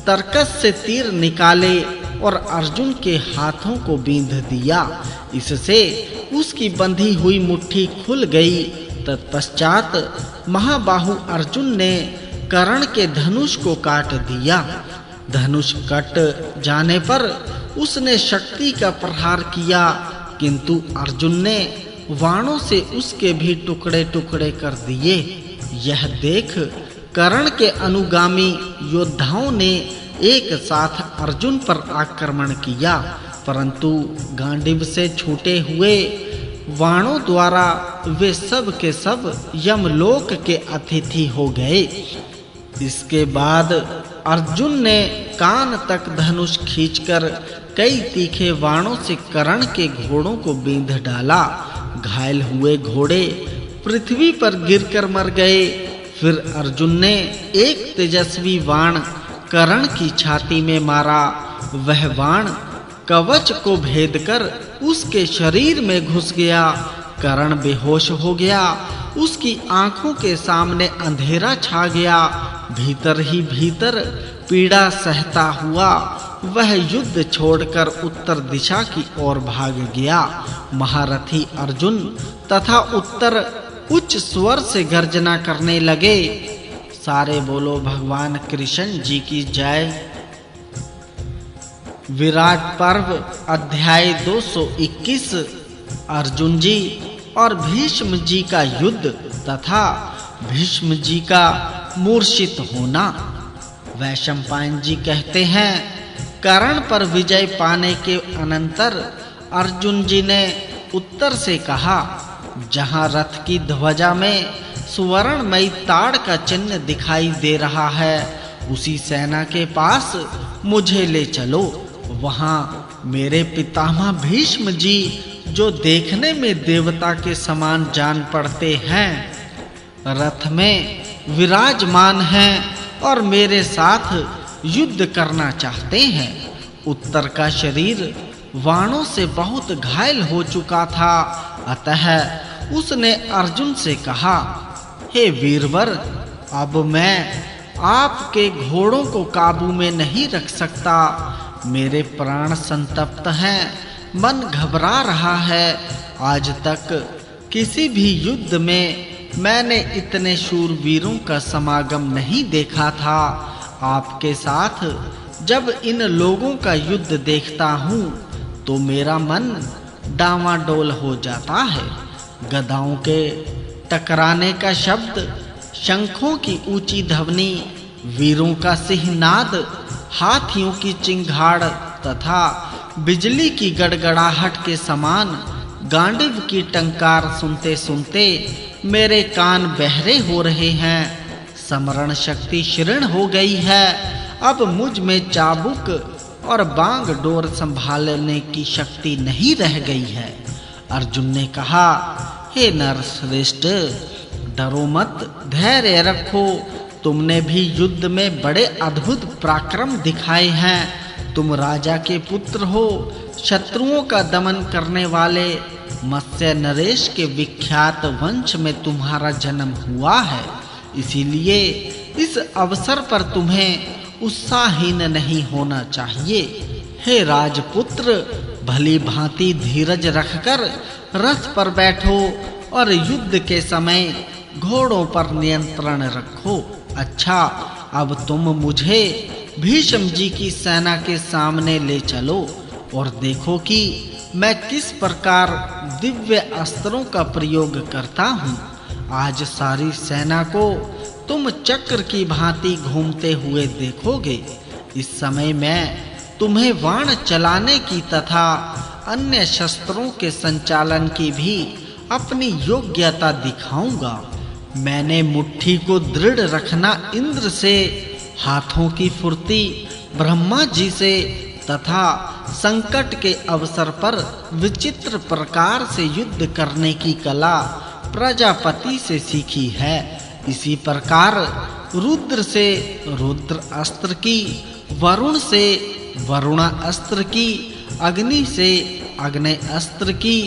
तरकस से तीर निकाले और अर्जुन के हाथों को बींध दिया। इससे उसकी बंधी हुई मुट्ठी खुल गई। तत्पश्चात महाबाहु अर्जुन ने कर्ण के धनुष को काट दिया। धनुष कट जाने पर उसने शक्ति का प्रहार किया, किंतु अर्जुन ने वाणों से उसके भी टुकड़े-टुकड़े कर दिए। यह देख कर्ण के अनुगामी योद्धाओं ने एक साथ अर्जुन पर आक्रमण किया, परंतु गांडीव से छूटे हुए वाणों द्वारा वे सब के सब यमलोक के अतिथि हो गए। इसके बाद अर्जुन ने कान तक धनुष खींचकर कई तीखे वाणों से कर्ण के घोड़ों को बींध डाला। घायल हुए घोड़े पृथ्वी पर गिरकर मर गए। फिर अर्जुन ने एक तेजस्वी बाण कर्ण की छाती में मारा। वह बाण कवच को भेदकर उसके शरीर में घुस गया। कर्ण बेहोश हो गया। उसकी आंखों के सामने अंधेरा छा गया। भीतर ही भीतर पीड़ा सहता हुआ वह युद्ध छोड़कर उत्तर दिशा की ओर भाग गया। महारथी अर्जुन तथा उत्तर उच्च स्वर से गर्जना करने लगे। सारे बोलो भगवान कृष्ण जी की जय। विराट पर्व अध्याय 221 अर्जुन जी और भीष्म जी का युद्ध तथा भीष्म जी का मूर्छित होना। वैशंपायन जी कहते हैं, कर्ण पर विजय पाने के अनंतर अर्जुन जी ने उत्तर से कहा, जहां रथ की ध्वजा में सुवर्णमयी ताड़ का चिन्ह दिखाई दे रहा है, उसी सेना के पास मुझे ले चलो। वहां मेरे पितामह भीष्म जी, जो देखने में देवता के समान जान पड़ते हैं, रथ में विराजमान हैं और मेरे साथ युद्ध करना चाहते हैं। उत्तर का शरीर वाणों से बहुत घायल हो चुका था, अतः उसने अर्जुन से कहा, हे वीरवर, अब मैं आपके घोड़ों को काबू में नहीं रख सकता। मेरे प्राण संतप्त हैं, मन घबरा रहा है। आज तक किसी भी युद्ध में मैंने इतने शूरवीरों का समागम नहीं देखा था। आपके साथ जब इन लोगों का युद्ध देखता हूँ तो मेरा मन डावाडोल हो जाता है। गदाओं के टकराने का शब्द, शंखों की ऊंची ध्वनि, वीरों का सिंहनाद, हाथियों की चिंगाड़ तथा बिजली की गड़गड़ाहट के समान गांडीव की टंकार सुनते-सुनते मेरे कान बहरे हो रहे हैं। स्मरण शक्ति क्षीण हो गई है। अब मुझ में चाबुक और बांग डोर संभालने की शक्ति नहीं रह गई है। अर्जुन ने कहा, हे नरश्रेष्ठ, डरो मत, धैर्य रखो। तुमने भी युद्ध में बड़े अद्भुत पराक्रम दिखाए हैं। तुम राजा के पुत्र हो, शत्रुओं का दमन करने वाले मत्स्य नरेश के विख्यात वंश में तुम्हारा जन्म हुआ है। इसीलिए इस अवसर पर तुम्हें उत्साहहीन नहीं होना चाहिए। हे राजपुत्र, भली भांति धीरज रखकर रथ पर बैठो और युद्ध के समय घोड़ों पर नियंत्रण रखो। अच्छा, अब तुम मुझे भीष्म जी की सेना के सामने ले चलो और देखो कि मैं किस प्रकार दिव्य अस्त्रों का प्रयोग करता हूँ। आज सारी सेना को तुम चक्र की भांति घूमते हुए देखोगे। इस समय मैं तुम्हें बाण चलाने की तथा अन्य शस्त्रों के संचालन की भी अपनी योग्यता दिखाऊंगा। मैंने मुट्ठी को दृढ़ रखना इंद्र से, हाथों की फुर्ती ब्रह्मा जी से तथा संकट के अवसर पर विचित्र प्रकार से युद्ध करने की कला प्रजापति से सीखी है। इसी प्रकार रुद्र से रुद्र अस्त्र की, वरुण से वरुण अस्त्र की, अग्नि से अग्नि अस्त्र की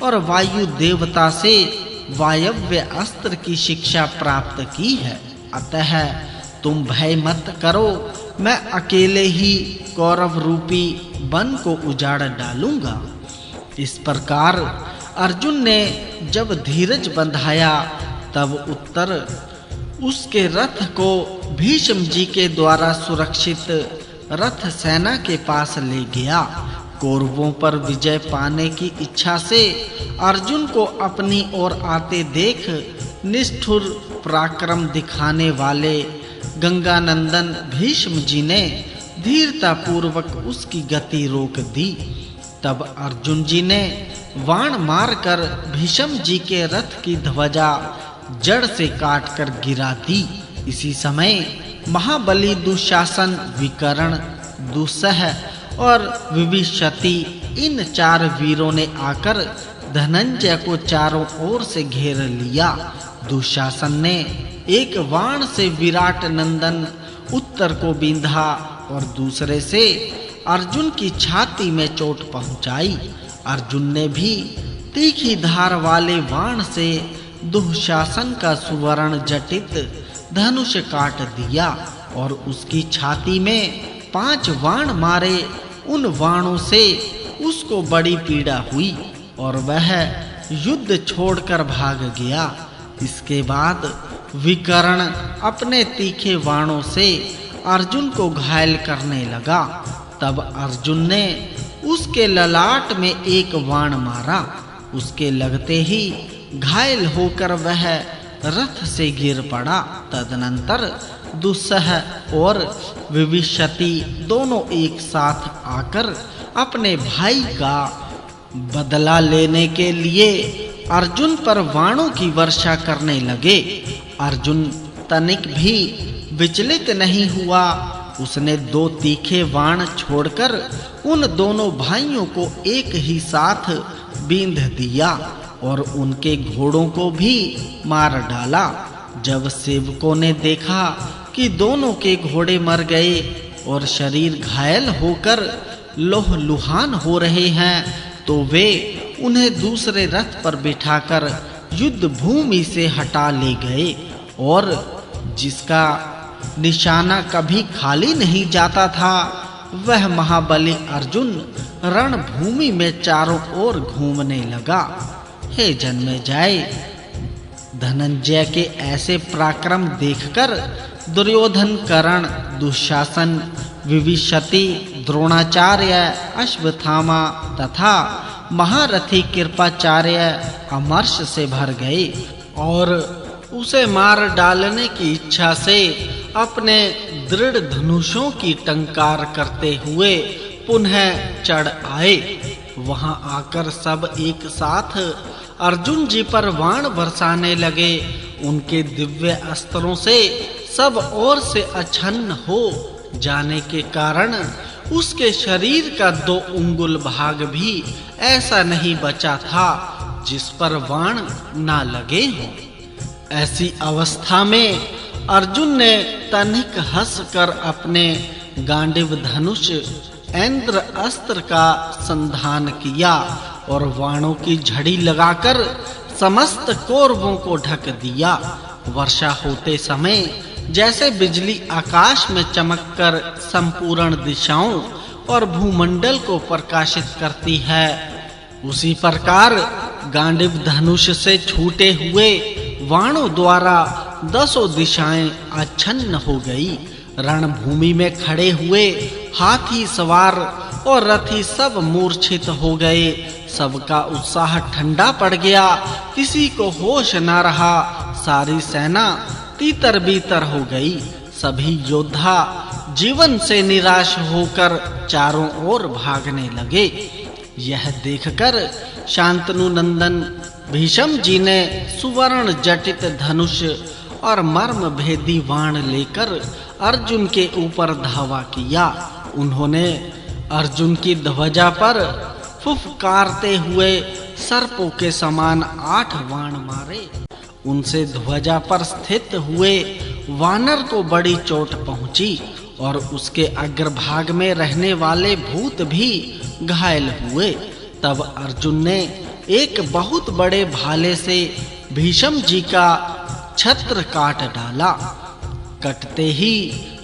और वायु देवता से वायव्य अस्त्र की शिक्षा प्राप्त की है। अतः तुम भय मत करो, मैं अकेले ही कौरव रूपी वन को उजाड़ डालूंगा। इस प्रकार अर्जुन ने जब धीरज बंधाया तब उत्तर उसके रथ को भीष्म जी के द्वारा सुरक्षित रथ सेना के पास ले गया। कौरवों पर विजय पाने की इच्छा से अर्जुन को अपनी ओर आते देख निष्ठुर पराक्रम दिखाने वाले गंगानंदन भीष्म जी ने धीरता पूर्वक उसकी गति रोक दी। तब अर्जुन जी ने बाण मारकर भीष्म जी के रथ की ध्वजा जड़ से काटकर गिरा दी। इसी समय महाबली दुशासन, विकर्ण, दुस्सह और विभीषति इन 4 वीरों ने आकर धनंजय को चारों ओर से घेर लिया। दुशासन ने एक बाण से विराट नंदन उत्तर को बींधा और दूसरे से अर्जुन की छाती में चोट पहुंचाई। अर्जुन ने भी तीखी धार वाले बाण से दुशासन का सुवर्ण जटित धनुष काट दिया और उसकी छाती में 5 बाण मारे। उन बाणों से उसको बड़ी पीड़ा हुई और वह युद्ध छोड़कर भाग गया। इसके बाद विकर्ण अपने तीखे बाणों से अर्जुन को घायल करने लगा। तब अर्जुन ने उसके ललाट में एक बाण मारा। उसके लगते ही घायल होकर वह रथ से गिर पड़ा। तदनंतर दुस्सह और विभीषति दोनों एक साथ आकर अपने भाई का बदला लेने के लिए अर्जुन पर बाणों की वर्षा करने लगे। अर्जुन तनिक भी विचलित नहीं हुआ। उसने 2 तीखे बाण छोड़कर उन दोनों भाइयों को एक ही साथ बींध दिया और उनके घोड़ों को भी मार डाला। जब सेवकों ने देखा कि दोनों के घोड़े मर गए और शरीर घायल होकर लोहलुहान हो रहे हैं, तो वे उन्हें दूसरे रथ पर बिठाकर युद्ध भूमि से हटा ले गए और जिसका निशाना कभी खाली नहीं जाता था, वह महाबली अर्जुन रणभूमि में चारों ओर घूमने लगा। हे जन्मेजय, धनंजय के ऐसे पराक्रम देखकर दुर्योधन, कर्ण, दुशासन, विभीषति, द्रोणाचार्य, अश्वत्थामा तथा महारथी कृपाचार्य अमर्ष से भर गए और उसे मार डालने की इच्छा से अपने दृढ़ धनुषों की टंकार करते हुए पुनः चढ़ आए। वहां आकर सब एक साथ अर्जुन जी पर बाण बरसाने लगे। उनके दिव्य अस्त्रों से सब ओर से अछन्न हो जाने के कारण उसके शरीर का 2 अंगुल भाग भी ऐसा नहीं बचा था जिस पर बाण ना लगे हों। ऐसी अवस्था में अर्जुन ने तनिक हंसकर अपने गांडीव धनुष ऐन्द्र अस्त्र का संधान किया और बाणों की झड़ी लगाकर समस्त कौरवों को ढक दिया। वर्षा होते समय जैसे बिजली आकाश में चमककर संपूर्ण दिशाओं और भूमंडल को प्रकाशित करती है, उसी प्रकार गांडीव धनुष से छूटे हुए वाणों द्वारा 10 दिशाएं आच्छन्न हो गई। रणभूमि में खड़े हुए हाथी सवार और रथी सब मूर्छित हो गए। सबका उत्साह ठंडा पड़ गया, किसी को होश न रहा। सारी सेना तीतर बीतर हो गई। सभी योद्धा जीवन से निराश होकर चारों ओर भागने लगे। यह देखकर शांतनु नंदन भीष्म जी ने सुवर्ण जटित धनुष और मर्म भेदी बाण लेकर अर्जुन के ऊपर धावा किया। उन्होंने अर्जुन की ध्वजा पर फुफकारते हुए सर्पों के समान 8 बाण मारे। उनसे ध्वजा पर स्थित हुए वानर को बड़ी चोट पहुंची और उसके अग्रभाग में रहने वाले भूत भी घायल हुए। तब अर्जुन ने एक बहुत बड़े भाले से भीष्म जी का छत्र काट डाला। कटते ही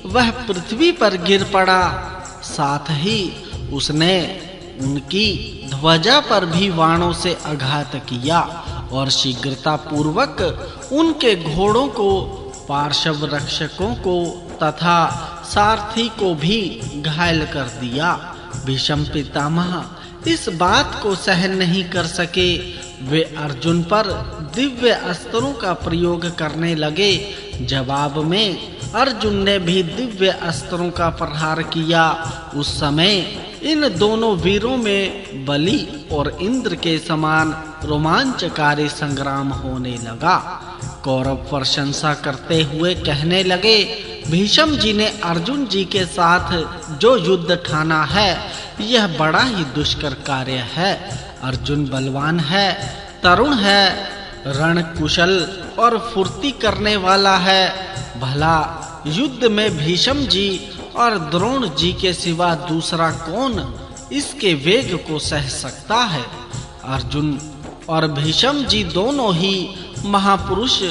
वह पृथ्वी पर गिर पड़ा। साथ ही उसने उनकी ध्वजा पर भी बाणों से आघात किया और शीघ्रता पूर्वक उनके घोड़ों को, पार्श्व रक्षकों को तथा सारथी को भी घायल कर दिया। भीष्म पितामह इस बात को सहन नहीं कर सके। वे अर्जुन पर दिव्य अस्त्रों का प्रयोग करने लगे। जवाब में अर्जुन ने भी दिव्य अस्त्रों का प्रहार किया। उस समय इन दोनों वीरों में बलि और इंद्र के समान रोमांचकारी संग्राम होने लगा। कौरव प्रशंसा करते हुए कहने लगे, भीष्म जी ने अर्जुन जी के साथ जो युद्ध ठाना है यह बड़ा ही दुष्कर कार्य है। अर्जुन बलवान है, तरुण है, रण कुशल और फुर्ती करने वाला है। भला युद्ध में भीष्म जी और द्रोण जी के सिवा दूसरा कौन इसके वेग को सह सकता है। अर्जुन और भीष्म जी दोनों ही महापुरुष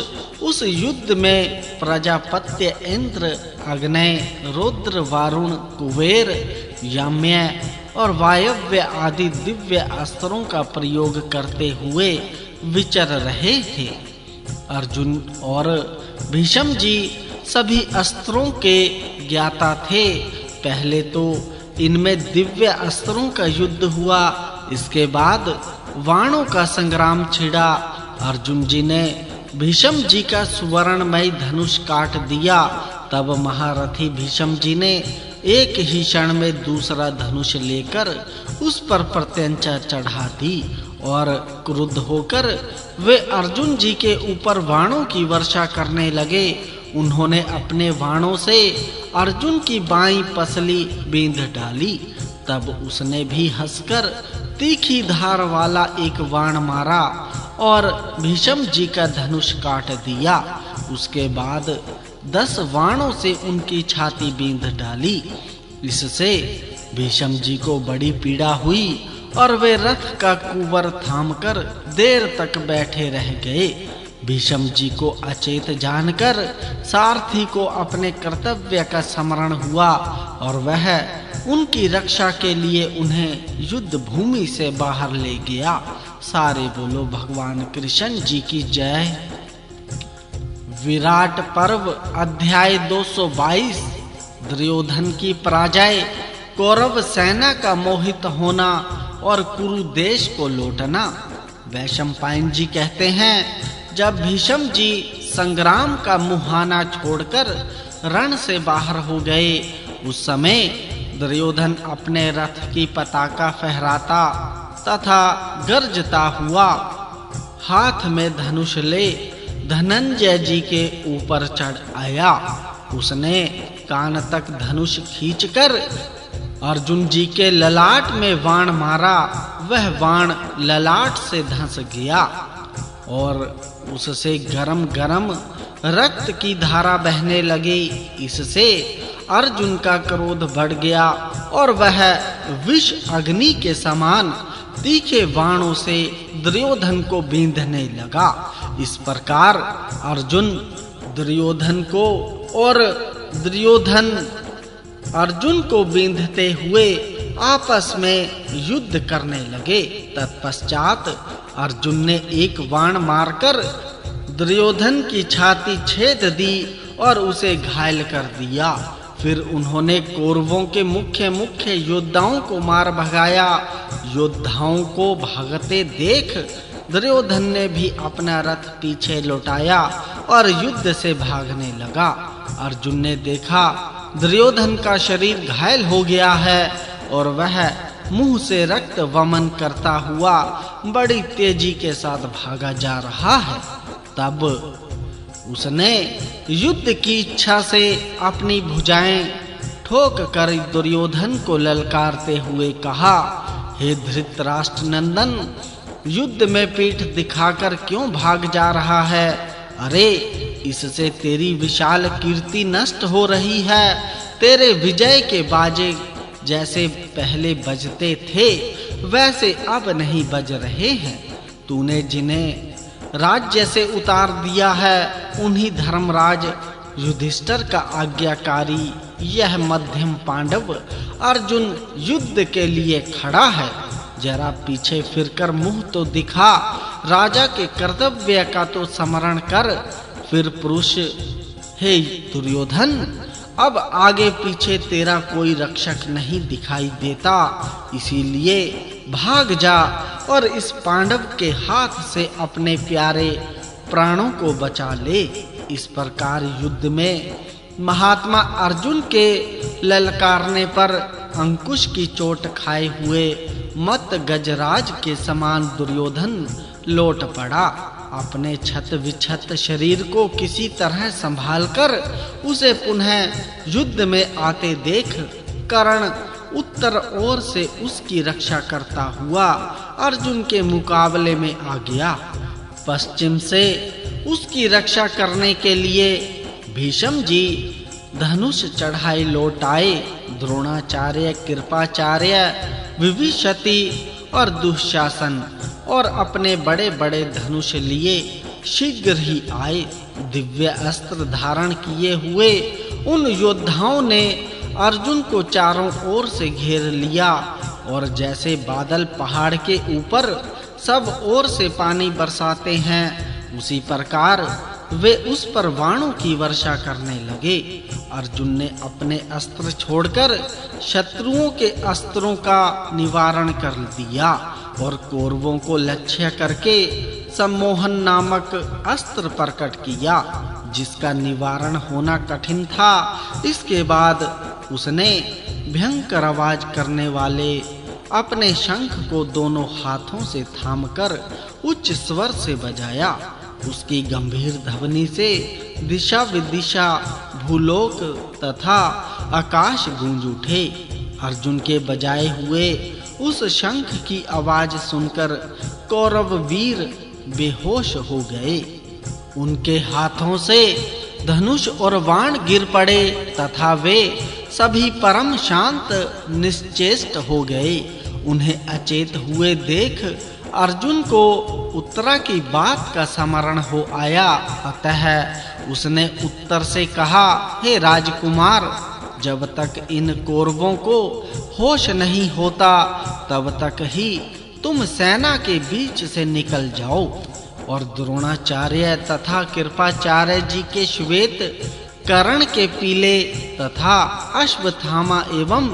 उस युद्ध में प्रजापत्य, इंद्र, अग्नय, रुद्र, वारुण, कुबेर, याम्य और वायव्य आदि दिव्य अस्त्रों का प्रयोग करते हुए विचर रहे थे। अर्जुन और भीष्म जी सभी अस्त्रों के ज्ञाता थे। पहले तो इनमें दिव्य अस्त्रों का युद्ध हुआ, इसके बाद वाणों का संग्राम छिड़ा। अर्जुन जी ने भीष्म जी का सुवर्णमय धनुष काट दिया। तब महारथी भीष्म जी ने एक ही क्षण में दूसरा धनुष लेकर उस पर प्रत्यंचा चढ़ा दी और क्रुद्ध होकर वे अर्जुन जी के ऊपर बाणों की वर्षा करने लगे। उन्होंने अपने बाणों से अर्जुन की बाईं पसली बींध डाली। तब उसने भी हंसकर तीखी धार वाला एक बाण मारा और भीष्म जी का धनुष काट दिया। उसके बाद 10 बाणों से उनकी छाती बींध डाली। इससे भीष्म जी को बड़ी पीड़ा हुई और वे रथ का कुंवर थामकर देर तक बैठे रह गए। भीष्म जी को अचेत जानकर सारथी को अपने कर्तव्य का स्मरण हुआ और वह उनकी रक्षा के लिए उन्हें युद्ध भूमि से बाहर ले गया। सारे बोलो भगवान कृष्ण जी की जय। विराट पर्व अध्याय 222। दुर्योधन की पराजय, कौरव सेना का मोहित होना और कुरु देश को लौटना। वैशंपायन जी कहते हैं, जब भीष्म जी संग्राम का मुहाना छोड़कर रण से बाहर हो गए, उस समय दुर्योधन अपने रथ की पताका फहराता तथा गरजता हुआ हाथ में धनुष ले धनंजय जी के ऊपर चढ़ आया। उसने कान तक धनुष खींचकर अर्जुन जी के ललाट में बाण मारा। वह बाण ललाट से धंस गया और उससे गरम गरम रक्त की धारा बहने लगी। इससे अर्जुन का क्रोध बढ़ गया और वह विष अग्नि के समान तीखे बाणों से दुर्योधन को बींधने लगा। इस प्रकार अर्जुन दुर्योधन को और दुर्योधन अर्जुन को बींधते हुए आपस में युद्ध करने लगे। तत्पश्चात अर्जुन ने एक बाण मारकर दुर्योधन की छाती छेद दी और उसे घायल कर दिया। फिर उन्होंने कौरवों के मुख्य योद्धाओं को मार भगाया। योद्धाओं को भागते देख दुर्योधन ने भी अपना रथ पीछे लौटाया और युद्ध से भागने लगा। अर्जुन ने देखा दुर्योधन का शरीर घायल हो गया है और वह मुंह से रक्त वमन करता हुआ बड़ी तेजी के साथ भागा जा रहा है। तब उसने युद्ध की इच्छा से अपनी भुजाएं ठोक कर दुर्योधन को ललकारते हुए कहा, हे धृतराष्ट्र नंदन, युद्ध में पीठ दिखाकर क्यों भाग जा रहा है? अरे, इससे तेरी विशाल कीर्ति नष्ट हो रही है। तेरे विजय के बाजे जैसे पहले बजते थे वैसे अब नहीं बज रहे हैं। तूने जिन्हें राज्य से उतार दिया है उन्हीं धर्मराज युधिष्ठिर का आज्ञाकारी यह मध्यम पांडव अर्जुन युद्ध के लिए खड़ा है। जरा पीछे फिरकर मुंह तो दिखा, राजा के कर्तव्य का तो स्मरण कर। फिर पुरुष, हे दुर्योधन, अब आगे पीछे तेरा कोई रक्षक नहीं दिखाई देता, इसीलिए भाग जा और इस पांडव के हाथ से अपने प्यारे प्राणों को बचा ले। इस प्रकार युद्ध में महात्मा अर्जुन के ललकारने पर अंकुश की चोट खाए हुए मत गजराज के समान दुर्योधन लौट पड़ा। अपने छत विछत शरीर को किसी तरह संभालकर उसे पुनः युद्ध में आते देख कर्ण उत्तर ओर से उसकी रक्षा करता हुआ अर्जुन के मुकाबले में आ गया। पश्चिम से उसकी रक्षा करने के लिए भीष्म जी धनुष चढ़ाई लौट आए। द्रोणाचार्य, कृपाचार्य, विभीषति और दुःशासन और अपने बड़े-बड़े धनुष लिए शीघ्र ही आए। दिव्य अस्त्र धारण किए हुए उन योद्धाओं ने अर्जुन को चारों ओर से घेर लिया और जैसे बादल पहाड़ के ऊपर सब ओर से पानी बरसाते हैं, उसी प्रकार वे उस पर बाणों की वर्षा करने लगे। अर्जुन ने अपने अस्त्र छोड़कर शत्रुओं के अस्त्रों का निवारण कर दिया और कौरवों को लक्ष्य करके सम्मोहन नामक अस्त्र प्रकट किया, जिसका निवारण होना कठिन था। इसके बाद उसने भयंकर आवाज करने वाले अपने शंख को दोनों हाथों से थामकर उच्च स्वर से बजाया। उसकी गंभीर ध्वनि से दिशा विदिशा, भूलोक तथा आकाश गूंज उठे। अर्जुन के बजाए हुए उस शंख की आवाज सुनकर कौरव वीर बेहोश हो गए। उनके हाथों से धनुष और बाण गिर पड़े तथा वे सभी परम शांत निश्चेष्ट हो गए। उन्हें अचेत हुए देख अर्जुन को उत्तरा की बात का स्मरण हो आया। अतः उसने उत्तर से कहा, हे राजकुमार, जब तक इन कौरवों को होश नहीं होता तब तक ही तुम सेना के बीच से निकल जाओ और द्रोणाचार्य तथा कृपाचार्य जी के श्वेत, कर्ण के पीले तथा अश्वत्थामा एवं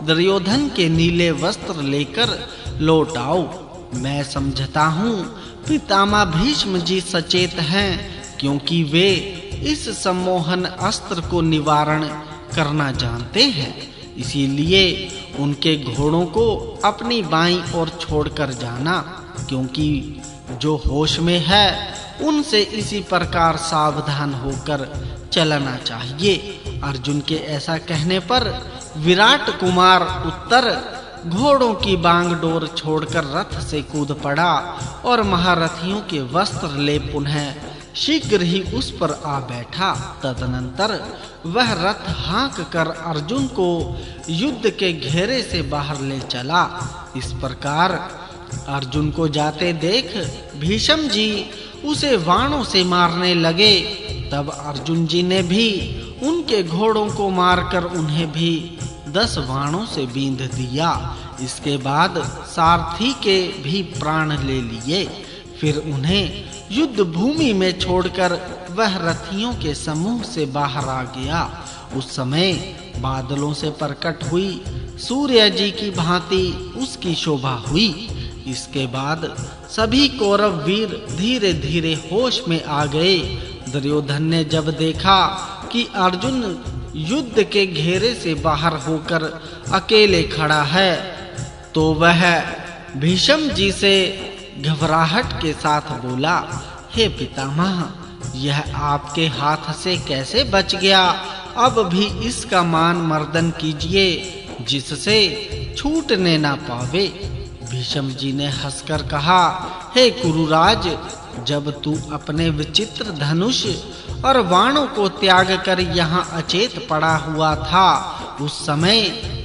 दुर्योधन के नीले वस्त्र लेकर लौट आओ। मैं समझता हूँ पितामह भीष्म जी सचेत हैं, क्योंकि वे इस सम्मोहन अस्त्र को निवारण करना जानते हैं। इसीलिए उनके घोड़ों को अपनी बाईं ओर छोड़कर जाना, क्योंकि जो होश में है उनसे इसी प्रकार सावधान होकर चलना चाहिए। अर्जुन के ऐसा कहने पर विराट कुमार उत्तर घोड़ों की बांगडोर छोड़कर रथ से कूद पड़ा और महारथियों के वस्त्र ले पुनः शीघ्र ही उस पर आ बैठा। तदनंतर वह रथ हाँक कर अर्जुन को युद्ध के घेरे से बाहर ले चला। इस प्रकार अर्जुन को जाते देख भीष्म जी उसे बाणों से मारने लगे। तब अर्जुन जी ने भी उनके घोड़ों को मारकर उन्हें भी 10 बाणों से बींध दिया। इसके बाद सारथी के भी प्राण ले लिए। फिर उन्हें युद्ध भूमि में छोड़कर वह रथियों के समूह से बाहर आ गया। उस समय बादलों से प्रकट हुई सूर्य जी की भांति उसकी शोभा हुई। इसके बाद सभी कौरव वीर धीरे-धीरे होश में आ गए। दुर्योधन ने जब देखा कि अर्जुन युद्ध के घेरे से बाहर होकर अकेले खड़ा है, तो वह भीष्म जी से घबराहट के साथ बोला, हे पितामह, यह आपके हाथ से कैसे बच गया? अब भी इसका मान मर्दन कीजिए, जिससे छूटने ना पावे। भीष्म जी ने हंसकर कहा, हे कुरुराज, जब तू अपने विचित्र धनुष और बाणों को त्याग कर यहाँ अचेत पड़ा हुआ था, उस समय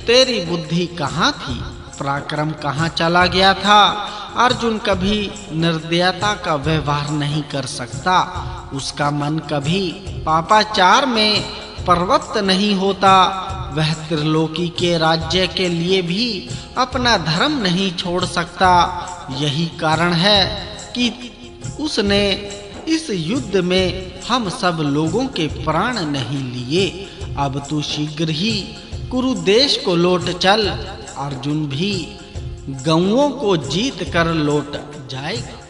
तेरी बुद्धि कहाँ थी? पराक्रम कहाँ चला गया था? अर्जुन कभी निर्दयता का व्यवहार नहीं कर सकता। उसका मन कभी पापाचार में प्रवृत्त नहीं होता। वह त्रिलोकी के राज्य के लिए भी अपना धर्म नहीं छोड़ सकता। यही कारण है कि उसने इस युद्ध में हम सब लोगों के प्राण नहीं लिए। अब तू शीघ्र ही कुरु देश को लौट चल। अर्जुन भी गौओं को जीत कर लौट जाएगा।